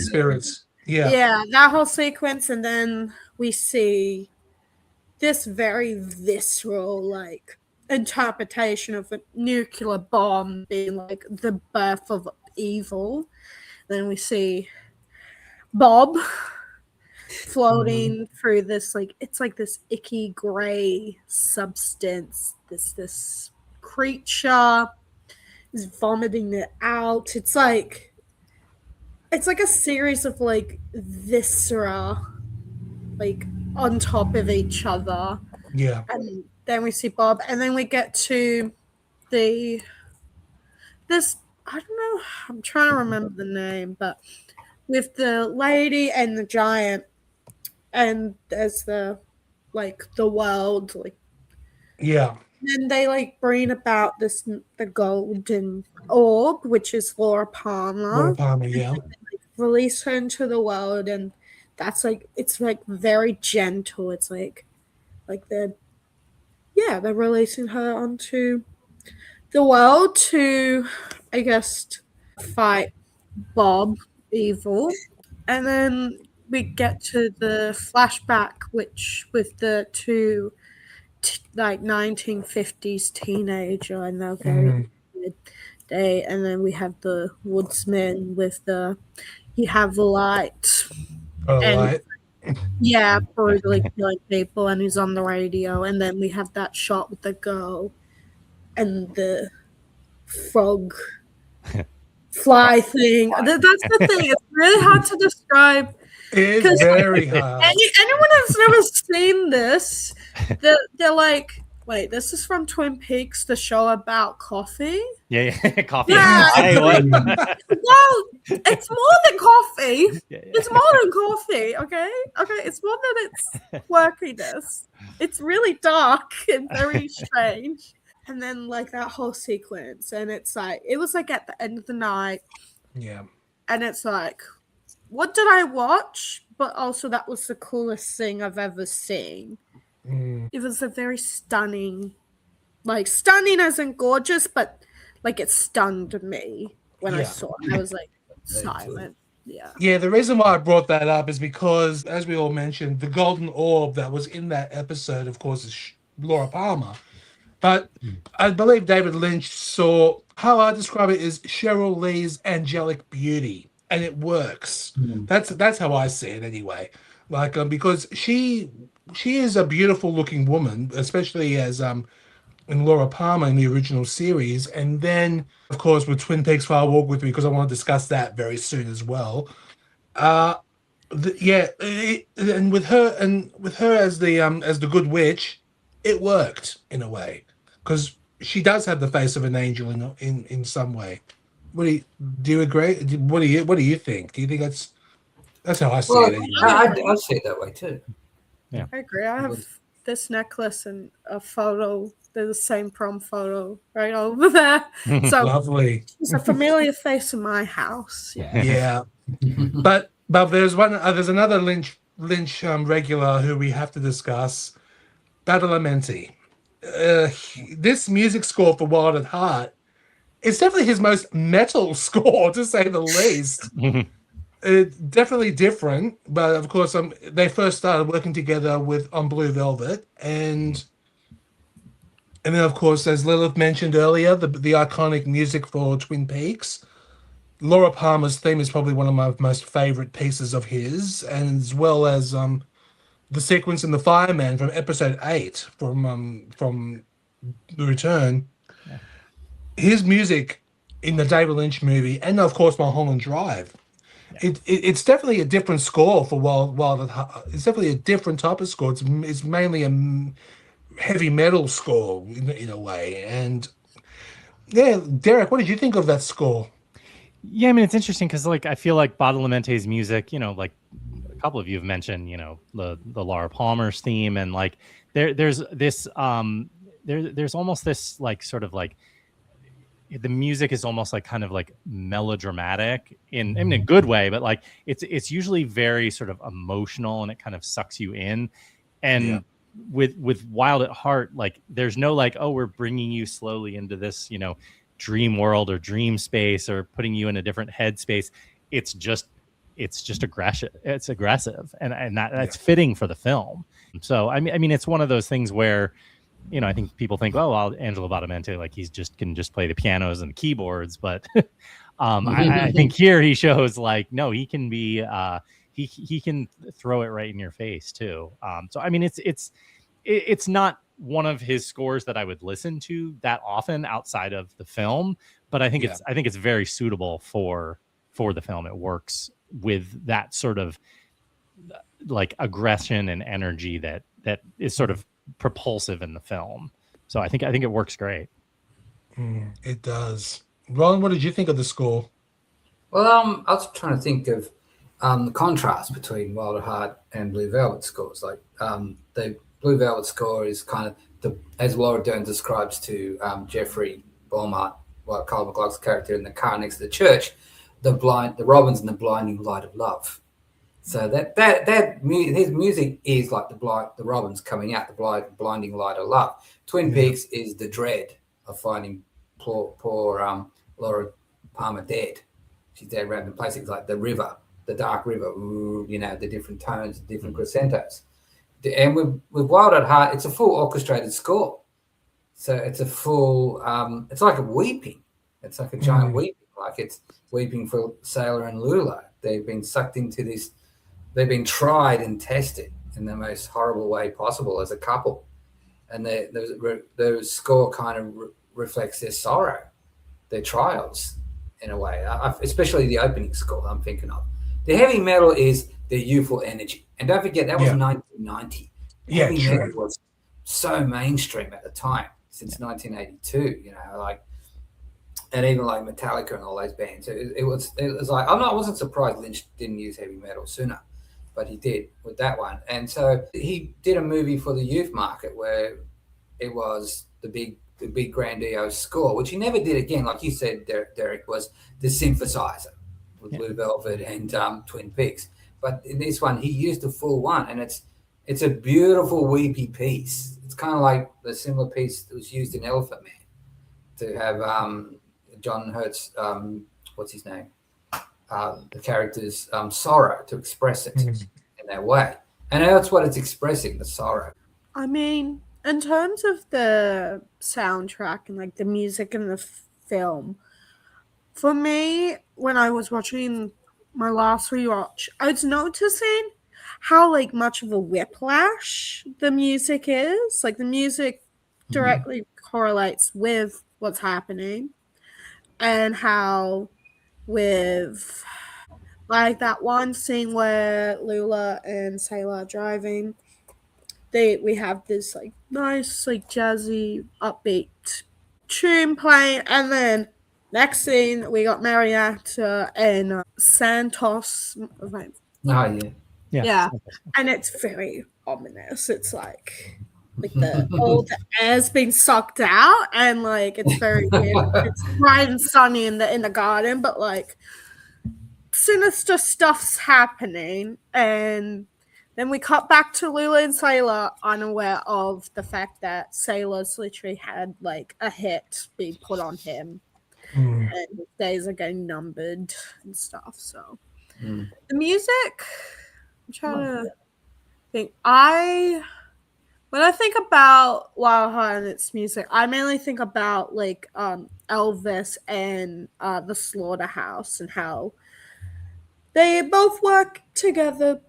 spirits. Yeah, that whole sequence, and then we see this very visceral, like, interpretation of a nuclear bomb being like the birth of evil. Then we see Bob floating through this, like, it's like this icky gray substance. This creature is vomiting it out. It's like a series of like viscera, like on top of each other. Yeah. And then we see Bob, and then we get to this, I don't know, I'm trying to remember the name, but with the lady and the giant, and there's the world, like, yeah. And they like bring about the golden orb, which is Laura Palme. Yeah. Release her into the world, and that's like, it's like very gentle. It's like they're releasing her onto the world to, I guess, fight Bob Evil. And then we get to the flashback, which with the two like 1950s teenager, and they're very good day. And then we have the woodsman with you have the light. Yeah, brutally killing people, and he's on the radio. And then we have that shot with the girl and the frog fly thing. That's the thing. It's really hard to describe. It's very hard. Anyone who's never seen this, they're like, Wait, this is from Twin Peaks, the show about coffee? Yeah, coffee. Yeah. Hey, what? Well, it's more than coffee. Yeah. It's more than coffee, okay? Okay, it's more than its quirkiness. It's really dark and very strange. And then, like, that whole sequence, and it's like, it was like at the end of the night. Yeah. And it's like, what did I watch? But also, that was the coolest thing I've ever seen. It was a very stunning, like, stunning as in gorgeous, but like it stunned me when I saw it. I was like silent. Yeah, the reason why I brought that up is because, as we all mentioned, the golden orb that was in that episode, of course, is Laura Palme. But I believe David Lynch saw, how I describe it, is Cheryl Lee's angelic beauty, and it works. That's how I see it anyway. Like, because she is a beautiful looking woman, especially as in Laura Palme in the original series, and then of course with Twin Peaks Fire Walk With Me, because I want to discuss that very soon as well. And with her as the good witch, it worked in a way, because she does have the face of an angel in some way. Do you agree? What do you think? Do you think that's how I see it? Anyway. I see it that way too. Yeah, I agree. I have this necklace and a photo. They're the same prom photo right over there. So lovely. It's a familiar face in my house. Yeah. But there's another Lynch regular who we have to discuss, Badalamenti. This music score for Wild at Heart is definitely his most metal score, to say the least. Definitely different, but of course, they first started working together on Blue Velvet, and then of course, as Lilith mentioned earlier, the iconic music for Twin Peaks. Laura Palmer's theme is probably one of my most favorite pieces of his, and as well as the sequence in The Fireman from episode 8 from The Return. Yeah. His music in the David Lynch movie, and of course Mulholland Drive. It's definitely a different score for Wild at Heart. It's definitely a different type of score. It's mainly a heavy metal score in a way. And yeah, Derek, what did you think of that score? Yeah, I mean, it's interesting because, like, I feel like Badalamente's music, like a couple of you have mentioned, the Laura Palmer's theme, and like there's this there's almost this like sort of like the music is almost like kind of like melodramatic in a good way, but like it's usually very sort of emotional, and it kind of sucks you in. And with Wild at Heart, like there's no like, oh, we're bringing you slowly into this, dream world or dream space, or putting you in a different headspace. It's just aggressive. It's aggressive, and that's fitting for the film. So I mean, it's one of those things where, I think people think, oh, well, Angelo Badalamenti, like can just play the pianos and the keyboards, but I think here he shows like, no, he can be he can throw it right in your face too. So I mean, it's not one of his scores that I would listen to that often outside of the film, but I think it's very suitable for the film. It works with that sort of like aggression and energy that is sort of propulsive in the film. So I think it works great. It does. Ron, what did you think of the score? Well, I was trying to think of the contrast between Wild at Heart and Blue Velvet scores. Like the Blue Velvet score is kind of as Laura Dern describes to Jeffrey Beaumont, well, Kyle MacLachlan's character in the car next to the church, the robins and the blinding light of love. So his music is like the robins coming out, the blinding light of love. Twin Peaks is the dread of finding poor Laura Palmer dead. She's dead random places, like the river, the dark river. The different tones, the different crescendos. And with Wild at Heart, it's a full orchestrated score. So it's a full. It's like a weeping. It's like a giant weeping. Like it's weeping for Sailor and Lula. They've been sucked into this. They've been tried and tested in the most horrible way possible as a couple, and the score kind of reflects their sorrow, their trials, in a way. Especially the opening score I'm thinking of. The heavy metal is the youthful energy, and don't forget that was 1990. Yeah, heavy metal was so mainstream at the time, since 1982. You know, like, and even like Metallica and all those bands. It was like, I wasn't surprised Lynch didn't use heavy metal sooner, but he did with that one. And so he did a movie for the youth market where it was the big grandiose score, which he never did again. Like you said, Derek, was the synthesizer with Blue Velvet and Twin Peaks. But in this one, he used the full one, and it's a beautiful weepy piece. It's kind of like the similar piece that was used in Elephant Man to have John Hurt's, what's his name? The character's sorrow, to express it in that way. And that's what it's expressing, the sorrow. I mean, in terms of the soundtrack and like the music in the film, for me, when I was watching my last rewatch, I was noticing how like much of a whiplash the music is. Like the music directly correlates with what's happening, and how with like that one scene where Lula and Sailor are driving, we have this like nice like jazzy upbeat tune playing, and then next scene we got Marietta and Santos. Like, Oh yeah, and it's very ominous. It's like all the air's been sucked out, and like it's very weird. It's bright and sunny in the garden, but like sinister stuff's happening, and then we cut back to Lula and Sailor, unaware of the fact that Sailor's literally had like a hit being put on him, and his days are getting numbered and stuff. So the music, I'm trying to think. When I think about Wild Heart and its music, I mainly think about like Elvis and the Slaughterhouse, and how they both work together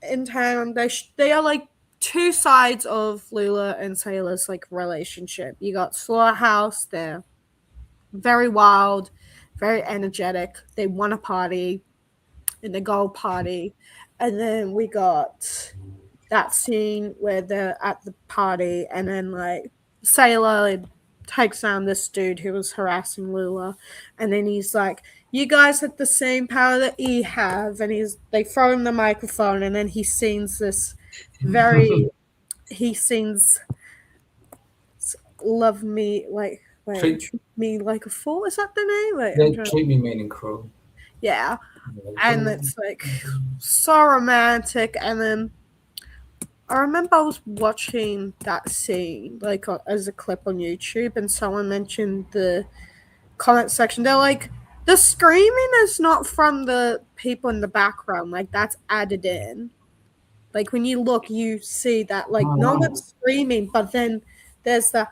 in town. They are like two sides of Lula and Sailor's like relationship. You got Slaughterhouse, they're very wild, very energetic. They want to party and they go party. And then we got that scene where they're at the party, and then like Sailor takes down this dude who was harassing Lula, and then he's like, "You guys have the same power that you have," and they throw him the microphone, and then he sings this he sings "Love Me Like Treat Me Like a Fool." Is that the name? Like, Treat Me Mean and Cruel. Yeah, and it's like so romantic. And then I remember I was watching that scene like as a clip on YouTube, and someone mentioned the comment section. They're like, the screaming is not from the people in the background. Like that's added in. Like when you look, you see that like no one's screaming, but then there's the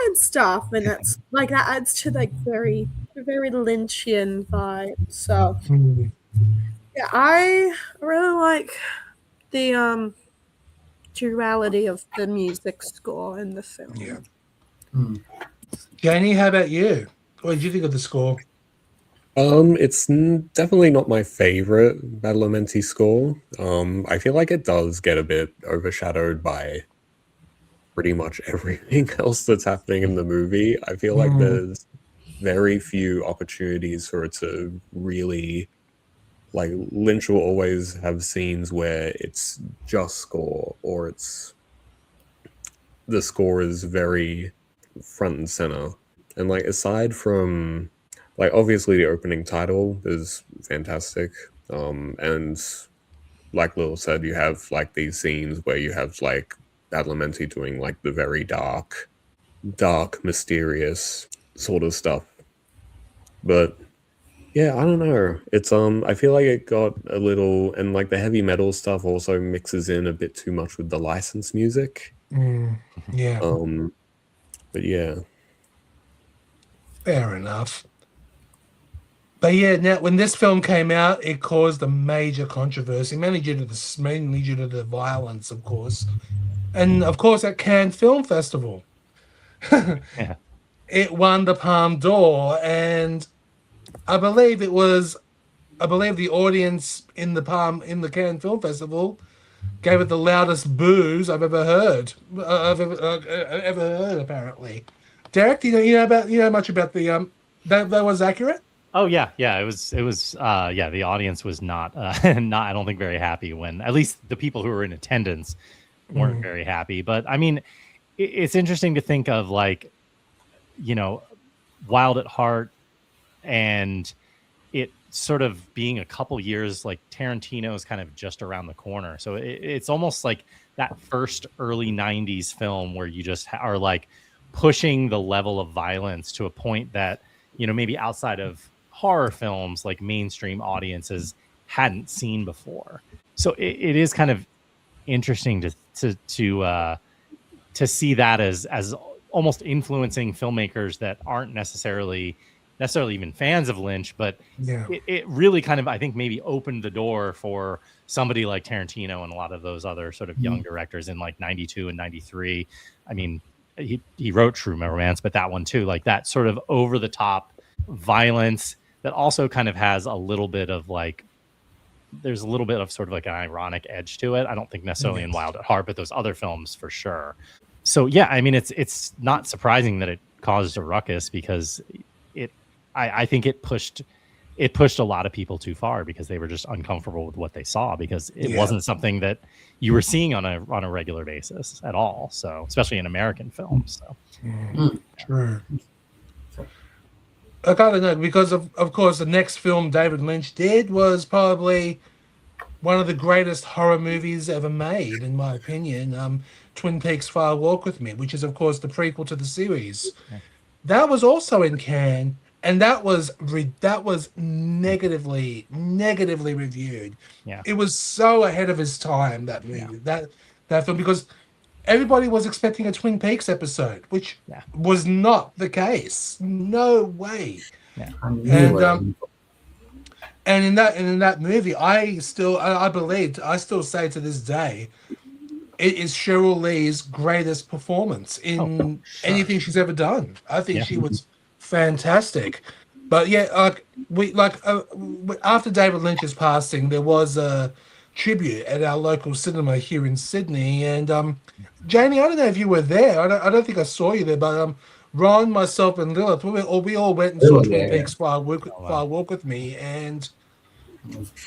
and stuff, and that's like that adds to like very Lynchian vibe. So yeah, I really like the duality of the music score in the film. Yeah. Janie, how about you? What did you think of the score? It's definitely not my favorite Badalamenti score. I feel like it does get a bit overshadowed by pretty much everything else that's happening in the movie. I feel like there's very few opportunities for it to really, like, Lynch will always have scenes where it's just score, or the score is very front and center. And like, aside from, like, obviously the opening title is fantastic. And like Lil said, you have like these scenes where you have like Badalamenti doing like the very dark, mysterious sort of stuff. But yeah, I don't know. It's I feel like it got a little, and like the heavy metal stuff also mixes in a bit too much with the licensed music. Yeah. But yeah. Fair enough. But yeah, now when this film came out, it caused a major controversy, mainly due to the violence, of course, and of course at Cannes Film Festival, it won the Palme d'Or, and I believe the audience in the Cannes Film Festival gave it the loudest boos I've ever heard. Ever heard, apparently. Derek, do you know much about the that was accurate? Oh yeah, it was the audience was not not, I don't think, very happy when, at least the people who were in attendance weren't very happy. But I mean, it's interesting to think of, like, you know, Wild at Heart and it sort of being a couple years, like Tarantino's kind of just around the corner. So it's almost like that first early 90s film where you just are like pushing the level of violence to a point that, you know, maybe outside of horror films, like mainstream audiences hadn't seen before. So it is kind of interesting to see that as almost influencing filmmakers that aren't necessarily even fans of Lynch, but it really kind of, I think, maybe opened the door for somebody like Tarantino and a lot of those other sort of young directors in like 92 and 93. I mean, he wrote True Romance, but that one too, like that sort of over the top violence that also kind of has a little bit of like, there's a little bit of sort of like an ironic edge to it. I don't think necessarily in Wild at Heart, but those other films for sure. So yeah, I mean, it's not surprising that it caused a ruckus, because I think it pushed a lot of people too far, because they were just uncomfortable with what they saw, because it wasn't something that you were seeing on a regular basis at all. So especially in American films. So True. I kind of know, because of course the next film David Lynch did was probably one of the greatest horror movies ever made, in my opinion. Twin Peaks: Fire Walk with Me, which is of course the prequel to the series. That was also in Cannes, and that was negatively reviewed. Yeah, it was so ahead of his time, that movie, that film, because everybody was expecting a Twin Peaks episode, which was not the case. No way. And in that movie, I still say to this day, it is Cheryl Lee's greatest performance in anything she's ever done. I think she was fantastic. But after David Lynch's passing, there was a tribute at our local cinema here in Sydney, and Janie, I don't know if you were there. I don't think I saw you there, but Ron, myself, and Lilith, we all went and saw Twin Peaks: Fire Walk with Me, and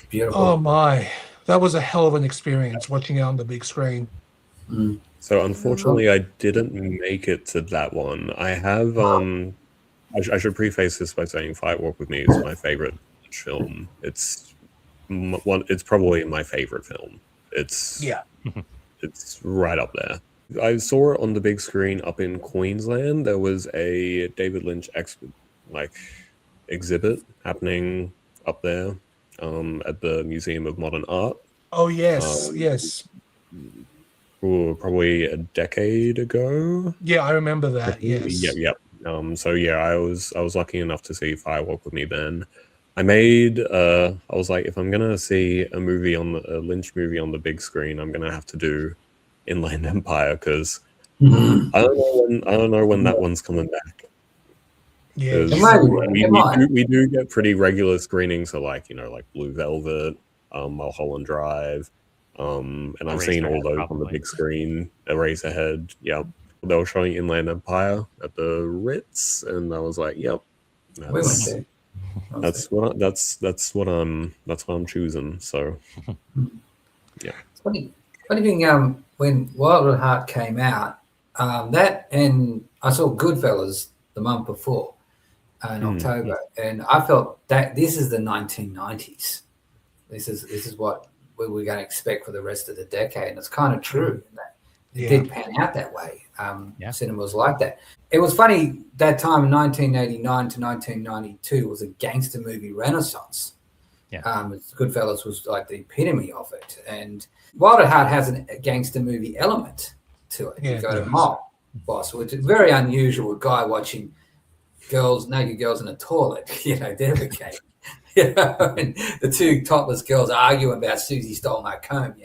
beautiful. Oh my, that was a hell of an experience watching it on the big screen. So unfortunately, I didn't make it to that one. I have. I should preface this by saying Fire Walk with Me is my favorite film. It's probably my favorite film. It's right up there. I saw it on the big screen up in Queensland. There was a David Lynch exhibit happening up there at the Museum of Modern Art. Oh yes, yes. Probably a decade ago. Yeah, I remember that. Yes. Yep. So yeah, I was lucky enough to see Fire Walk with Me then. I was like, if I'm gonna see a Lynch movie on the big screen, I'm gonna have to do Inland Empire, because I don't know when that one's coming back. Yeah, we do get pretty regular screenings, so like Blue Velvet, Mulholland Drive, and I've seen all those on the big screen. Eraserhead, yep. They were showing Inland Empire at the Ritz, and I was like, yep, that's what I'm choosing. So yeah. Funny thing, when Wild at Heart came out, that, and I saw Goodfellas the month before in October, and I felt that this is the 1990s. This is what we were going to expect for the rest of the decade, and it's kind of true. It did pan out that way. Cinema was like that. It was funny, that time in 1989 to 1992 was a gangster movie renaissance. Goodfellas was like the epitome of it, and Wild at Heart has a gangster movie element to it. You got a mob boss, which is very unusual. A guy watching naked girls in a toilet, defecate. And the two topless girls arguing about Susie stole my comb.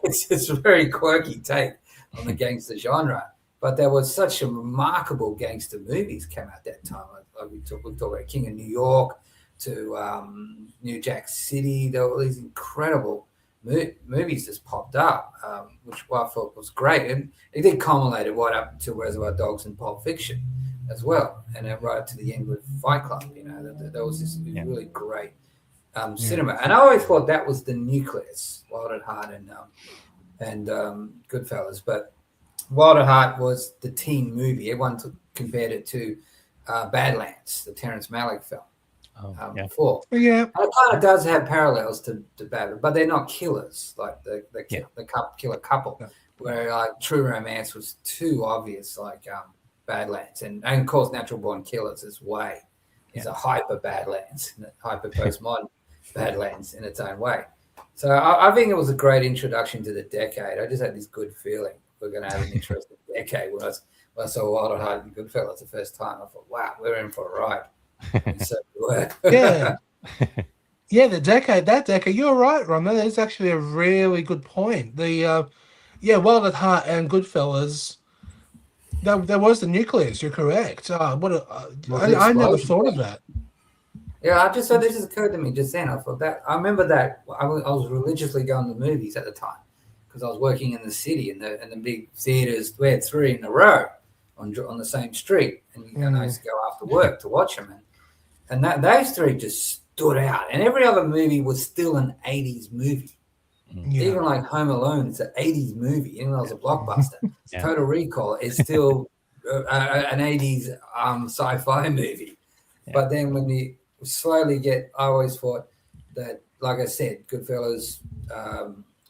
It's a very quirky take on the gangster genre. But there was such a remarkable gangster movies came out that time. We talk about King of New York to New Jack City. There were these incredible movies just popped up, which I thought was great, and it did culminate right up to Reservoir Dogs and Pulp Fiction as well, and then right up to the end with Fight Club. You know, that was this really great cinema, and I always thought that was the nucleus, Wild at Heart and Goodfellas. But Wild at Heart was the teen movie. Everyone compared it to Badlands, the Terrence Malick film. Before. Yeah, and it kind of does have parallels to Badlands, but they're not killers like the killer couple, where like True Romance was too obvious, like Badlands, and of course Natural Born Killers is a hyper Badlands, hyper postmodern Badlands in its own way. So I think it was a great introduction to the decade. I just had this good feeling we're going to have an interesting decade. When I saw Wild at Heart and Goodfellas the first time, I thought, wow, we're in for a ride. So yeah. Yeah, that decade. You're right, Ron. That is actually a really good point. The Wild at Heart and Goodfellas. That was the nucleus. You're correct. I never thought of that. Yeah, I just said this has occurred to me just then. I thought that I remember that I was religiously going to movies at the time because I was working in the city and the big theaters. We had 3 in a row on the same street, and I used to go after work to watch them. And those 3 just stood out. And every other movie was still an 80s movie. Yeah. Even like Home Alone, it's an 80s movie, even though it was a blockbuster. Total Recall is still an 80s sci-fi movie. Yeah. But then when you slowly I always thought that, like I said, Goodfellas,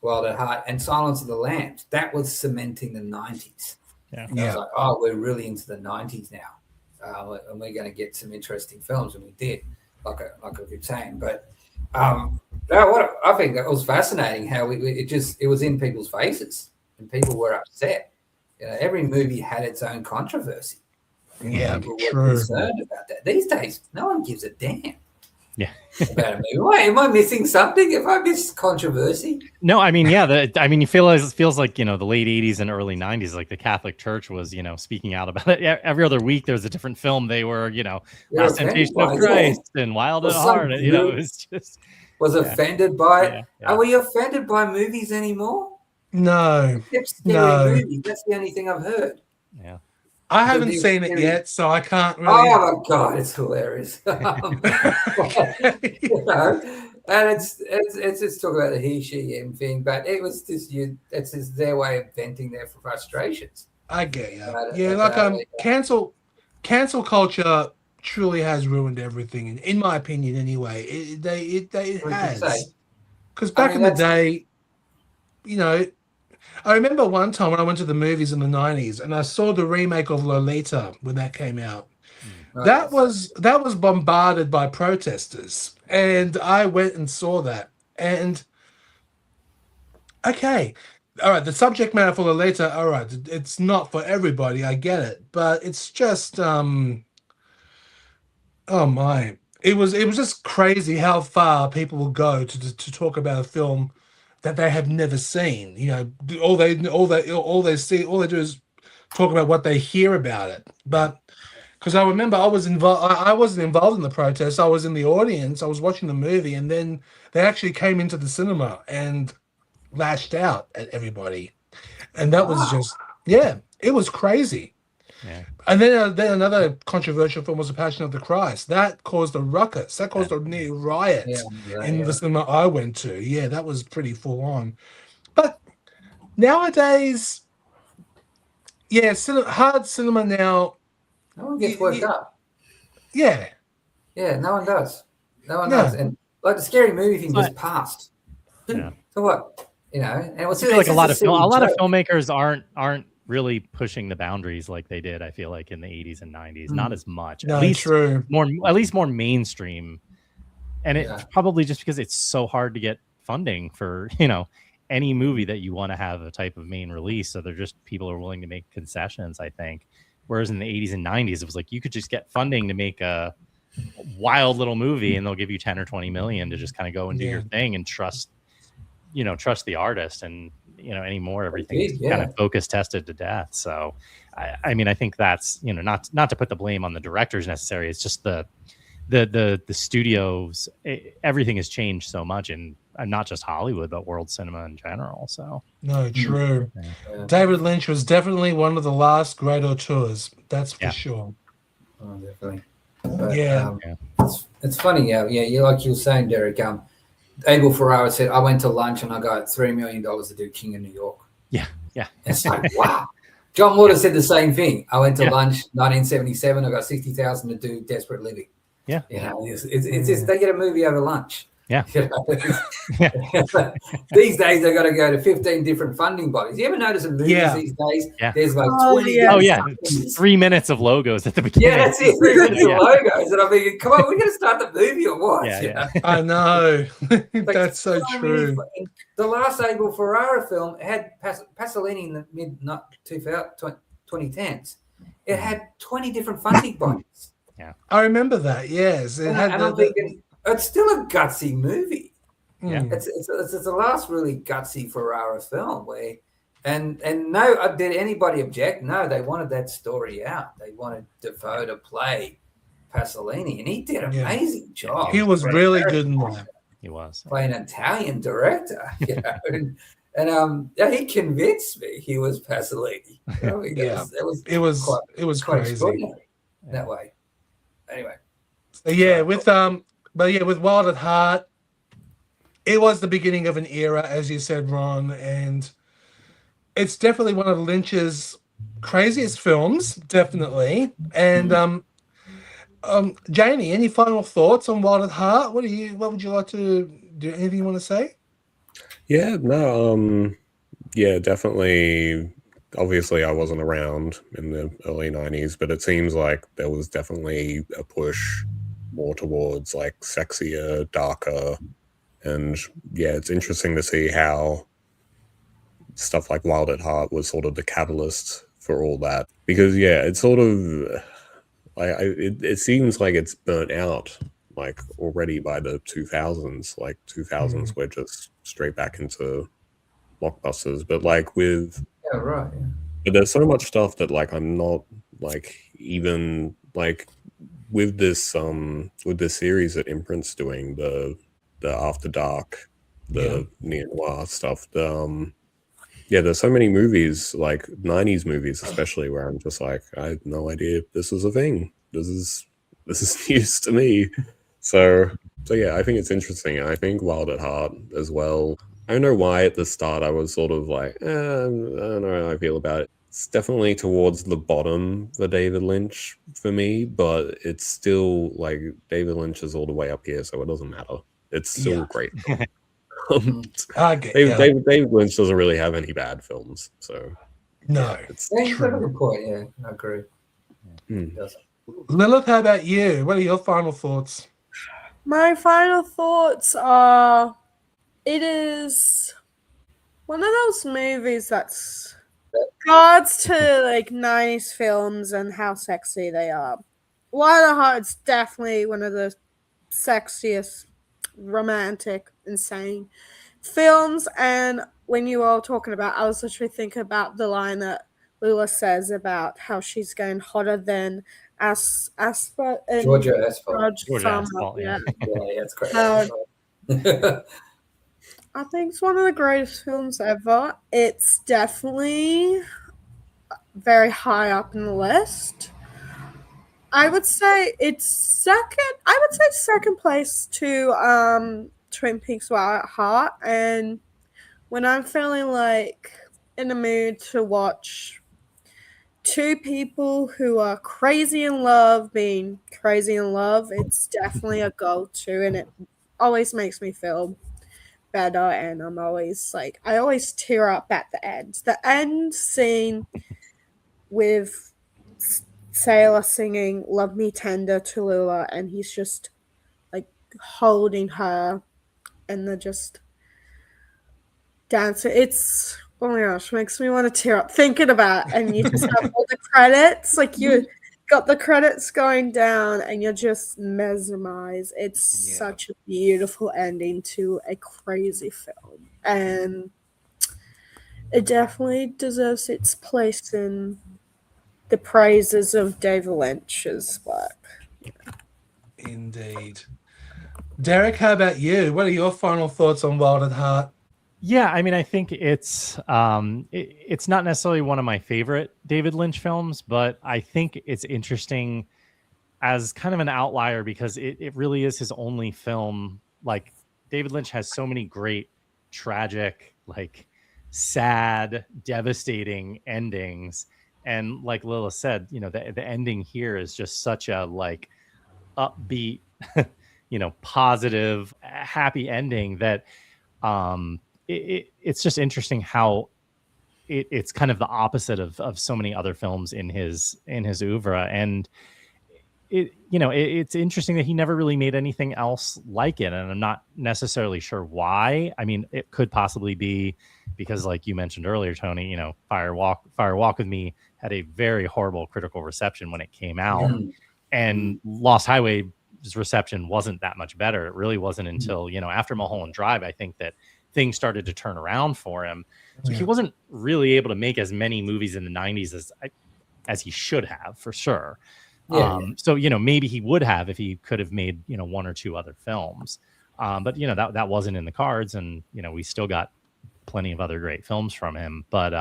Wild at Heart, and Silence of the Lambs, that was cementing the 90s. Yeah. I was like, oh, we're really into the 90s now. And we're going to get some interesting films, and we did, like I keep saying. But what I think that was fascinating how it was in people's faces, and people were upset. You know, every movie had its own controversy. Yeah, people were concerned about that. These days, no one gives a damn. Yeah, about a movie. Wait, am I missing something? Have I missed controversy? No, I mean, it feels like the late '80s and early '90s, like the Catholic Church was, speaking out about it. Every other week, there was a different film. They were, Last Temptation of Christ and Wild at Heart. It was just offended by it. Are we offended by movies anymore? No, movies. That's the only thing I've heard. Yeah. I haven't seen it yet, so I can't really. Oh my God, it's hilarious! And it's talk about the he, she, him thing, but it was just it's just their way of venting their frustrations. I get you. Cancel culture truly has ruined everything, in my opinion. Anyway, it has. Because back in the day, I remember one time when I went to the movies in the 90s and I saw the remake of Lolita when that came out. Right. That was bombarded by protesters, and I went and saw that. And okay, all right, the subject matter for Lolita, all right, it's not for everybody, I get it, but it's just oh my, it was just crazy how far people will go to talk about a film that they have never seen. All they do is talk about what they hear about it. But because I remember I wasn't involved in the protest. I was in the audience. I was watching the movie, and then they actually came into the cinema and lashed out at everybody, and that was just it was crazy. Yeah. And then another controversial film was The Passion of the Christ. That caused a ruckus. That caused a near riot in the cinema I went to. Yeah, that was pretty full on. But nowadays, hard cinema now. No one gets worked up. Yeah. Yeah, no one does. No one does. And like the scary movie thing just passed. Yeah. So what? And it was like a lot of filmmakers aren't really pushing the boundaries like they did, I feel like, in the 80s and 90s. Not as much. No, at least more mainstream. And it's probably just because it's so hard to get funding for, any movie that you want to have a type of main release. So people are willing to make concessions, I think. Whereas in the 80s and 90s, it was like you could just get funding to make a wild little movie and they'll give you 10 or 20 million to just kind of go and do your thing and trust the artist. And anymore everything is kind of focus tested to death. So I mean, I think that's not to put the blame on the directors necessarily. It's just the studios, everything has changed so much in not just Hollywood, but world cinema in general. So No, true. Yeah. David Lynch was definitely one of the last great auteurs. That's for Yeah. sure. Oh, definitely. But, Yeah. it's funny. You like you were saying, Derek. Abel Ferrara said, "I went to lunch and I got $3 million to do King of New York." Yeah. It's like, wow. John Waters said the same thing. I went to Yeah. lunch 1977. I got 60,000 to do Desperate Living. Yeah. You know, it's just they get a movie over lunch. Yeah. You know? These days they got to go to 15 different funding bodies. You ever notice in movies these days? Yeah. There's like 20. yeah. Oh yeah, companies. 3 minutes of logos at the beginning. Yeah, that's it. 3 minutes Yeah. of logos, and I'm thinking, come on, we're going to start the movie or what? Yeah, You yeah. know? I know. Like, That's so many true. The last Abel Ferrara film had Pasolini in the mid 2010s. It had 20 different funding bodies. I remember that. Yes, it had. And I'm thinking, it's still a gutsy movie. Yeah. It's the last really gutsy Ferrara film where, and no, did anybody object? No, they wanted that story out. They wanted Defoe to play Pasolini, and he did an amazing job. He was really good in that. He was playing an Italian director, you know, and he convinced me he was Pasolini. You know, it was quite crazy extraordinary that way. Anyway, with Wild at Heart, it was the beginning of an era, as you said, Ron, and it's definitely one of Lynch's craziest films, definitely. And Janie, any final thoughts on Wild at Heart? What would you like to do? Anything you want to say? Yeah, no, yeah, definitely. Obviously, I wasn't around in the early 90s, but it seems like there was definitely a push more towards like sexier, darker. And yeah, it's interesting to see how stuff like Wild at Heart was sort of the catalyst for all that. Because yeah, it's sort of, it seems like it's burnt out like already by the 2000s. Like 2000s, we're just straight back into blockbusters. But like with... Yeah, right. Yeah. But there's so much stuff that like I'm not like even like with this series that Imprint's doing, the After Dark, the neo-noir stuff. There's so many movies, like 90s movies especially, where I'm just like, I had no idea this was a thing. This is news to me. So yeah, I think it's interesting. And I think Wild at Heart as well. I don't know why at the start I was sort of like, I don't know how I feel about it. It's definitely towards the bottom for David Lynch for me, but it's still like David Lynch is all the way up here, so it doesn't matter. It's still great. David Lynch doesn't really have any bad films, so no, it's true. A good point. Yeah, I agree. Lilith, how about you? What are your final thoughts? My final thoughts are, it is one of those movies that's regards to like 90s films and how sexy they are. Wild at Heart's definitely one of the sexiest, romantic, insane films. And when you were all talking about, I was literally thinking about the line that Lula says about how she's going hotter than Asphalt. Georgia Asphalt. Georgia Asphalt, yeah, it's great. I think it's one of the greatest films ever. It's definitely very high up in the list. I would say it's second place to Twin Peaks Wild at Heart. And when I'm feeling like in the mood to watch two people who are crazy in love being crazy in love, it's definitely a go-to, and it always makes me feel better. And I'm always like, I always tear up at the end. The end scene with Sailor singing Love Me Tender to Lula, and he's just like holding her and they're just dancing. It's, oh my gosh, makes me want to tear up thinking about it. And you just have all the credits, like you got the credits going down and you're just mesmerized. It's such a beautiful ending to a crazy film, and it definitely deserves its place in the praises of David Lynch's work. Indeed. Derek, how about you? What are your final thoughts on Wild at Heart? Yeah, I mean, I think it's not necessarily one of my favorite David Lynch films, but I think it's interesting as kind of an outlier because it really is his only film. Like, David Lynch has so many great, tragic, like sad, devastating endings. And like Lilith said, you know, the ending here is just such a like upbeat, you know, positive, happy ending that it's just interesting how it's kind of the opposite of so many other films in his oeuvre. And it's interesting that he never really made anything else like it. And I'm not necessarily sure why. I mean, it could possibly be because, like you mentioned earlier, Tony, you know, Fire Walk with Me had a very horrible critical reception when it came out. And Lost Highway's reception wasn't that much better. It really wasn't until, you know, after Mulholland Drive, I think that things started to turn around for him. So he wasn't really able to make as many movies in the 90s as he should have, for sure. So, you know, maybe he would have if he could have made, you know, one or two other films. But, you know, that wasn't in the cards. And, you know, we still got plenty of other great films from him. But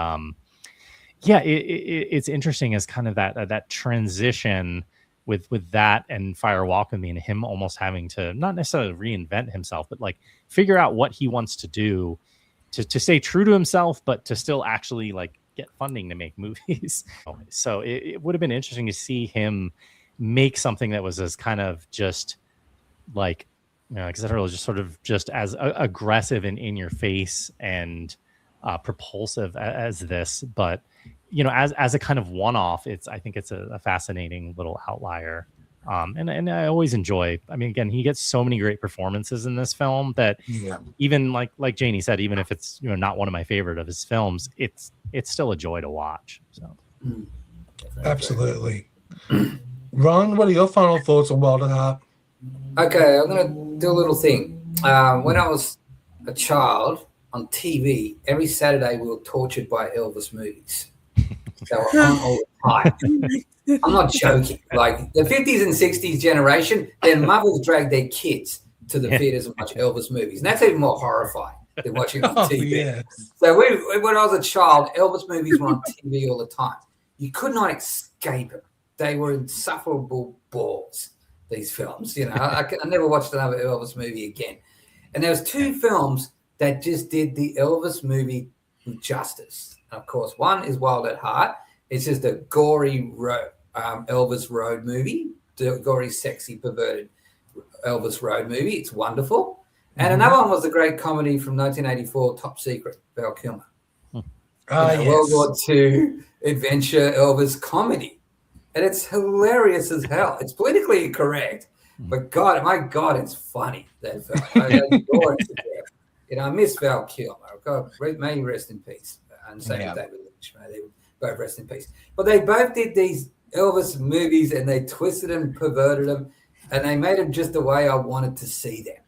it's interesting as kind of that transition with that and Fire Walk with Me, and him almost having to not necessarily reinvent himself, but like figure out what he wants to do to stay true to himself, but to still actually like get funding to make movies. So it would have been interesting to see him make something that was as kind of just like, you know, like I said earlier, just sort of just as aggressive and in your face and propulsive as this, but you know, as a kind of one-off, I think it's a fascinating little outlier. And I always enjoy, I mean, again, he gets so many great performances in this film that even like Janie said, even if it's, you know, not one of my favorite of his films, it's still a joy to watch. So absolutely. Ron, what are your final thoughts on Wild at Heart? Okay, I'm going to do a little thing. When I was a child on TV, every Saturday we were tortured by Elvis movies. They were on all the time. I'm not joking. Like the 50s and 60s generation, their mothers dragged their kids to the theaters and watch Elvis movies. And that's even more horrifying than watching on TV. Yes. So when I was a child, Elvis movies were on TV all the time. You could not escape it. They were insufferable bores, these films. You know, I never watched another Elvis movie again. And there was two films that just did the Elvis movie with justice. And of course, one is Wild at Heart. It's just a gory Elvis road movie, gory, sexy, perverted Elvis road movie. It's wonderful. And another one was the great comedy from 1984, Top Secret, Val Kilmer. World War II adventure Elvis comedy. And it's hilarious as hell. It's politically incorrect, but my God, it's funny, that film. I adore it to death. You know, I miss Val Kilmer. God, may he rest in peace. And same with David Lynch. May they both rest in peace. But they both did these Elvis movies, and they twisted them, perverted them, and they made them just the way I wanted to see them.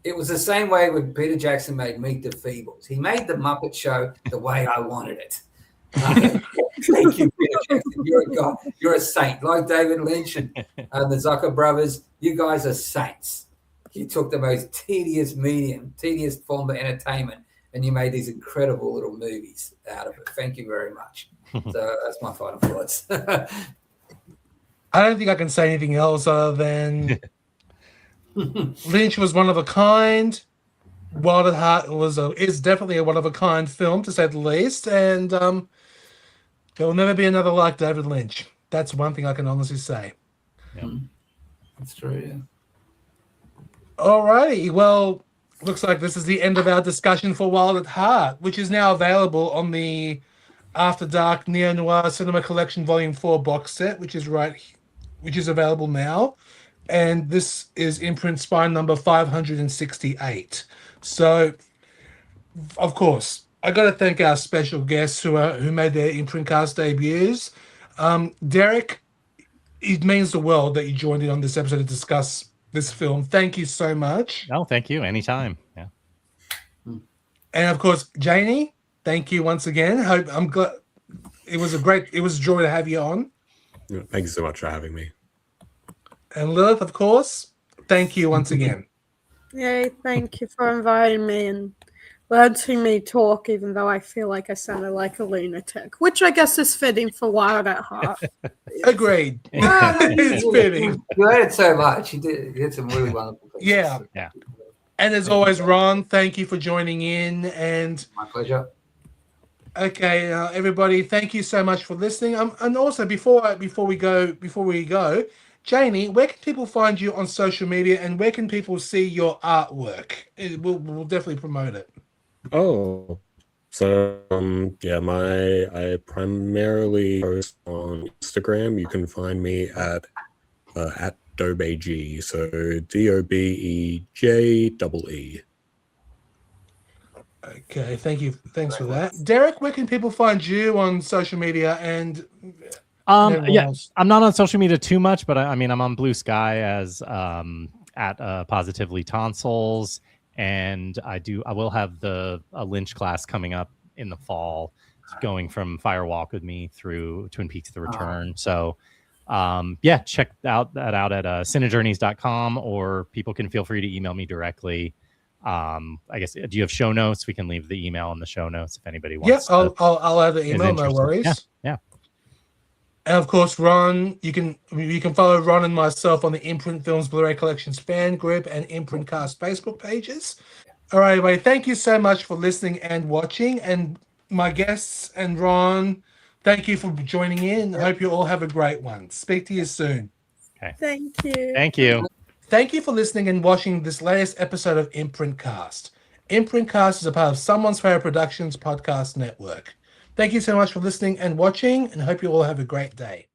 It was the same way when Peter Jackson made Meet the Feebles. He made the Muppet Show the way I wanted it. Thank you, Peter Jackson. You're a god. You're a saint. Like David Lynch and the Zucker brothers, you guys are saints. You took the most tedious form of entertainment, and you made these incredible little movies out of it. Thank you very much. So that's my final thoughts. I don't think I can say anything else other than Lynch was one of a kind. Wild at Heart is definitely a one of a kind film, to say the least, and there will never be another like David Lynch. That's one thing I can honestly say. Yeah. That's true. Yeah. Alrighty, well, looks like this is the end of our discussion for Wild at Heart, which is now available on the After Dark Neo Noir Cinema Collection Volume 4 box set, which is available now. And this is imprint spine number 568. So, of course, I got to thank our special guests who made their Imprint Cast debuts. Derek, it means the world that you joined in on this episode to discuss this film. Thank you so much. No, thank you. Anytime. Yeah. And of course, Janie, thank you once again. I'm glad it was a joy to have you on. Thank you so much for having me. And Lilith, of course, thank you once again. Yay, thank you for inviting me and letting me talk, even though I feel like I sounded like a lunatic, which I guess is fitting for Wild at Heart. Agreed. It's fitting. You added so much. You did some really wonderful things. Yeah. Yeah. And as always, Ron, thank you for joining in. And My pleasure. okay, everybody, thank you so much for listening. And also, before we go, Janie, where can people find you on social media, and where can people see your artwork? We'll definitely promote it. Oh, so yeah, I primarily post on Instagram. You can find me at Dobej, so DOBEJEE. Okay, thanks for that. Derek, where can people find you on social media and everyone else? I'm not on social media too much, but I mean I'm on Blue Sky as at Positively Tonsils, and I will have a Lynch class coming up in the fall, going from Firewalk with me through Twin Peaks: The Return. So check that out at cinejourneys.com, or people can feel free to email me directly. I guess, do you have show notes? We can leave the email in the show notes if anybody wants. Yeah, I'll have the email. No worries. Yeah. And of course, Ron, you can follow Ron and myself on the Imprint Films Blu-ray Collections fan group and Imprint Cast Facebook pages. All right, everybody, thank you so much for listening and watching. And my guests and Ron, thank you for joining in. I hope you all have a great one. Speak to you soon. Okay. Thank you. Thank you. Thank you for listening and watching this latest episode of Imprint Cast. Imprint Cast is a part of Someone's Favorite Productions podcast network. Thank you so much for listening and watching, and hope you all have a great day.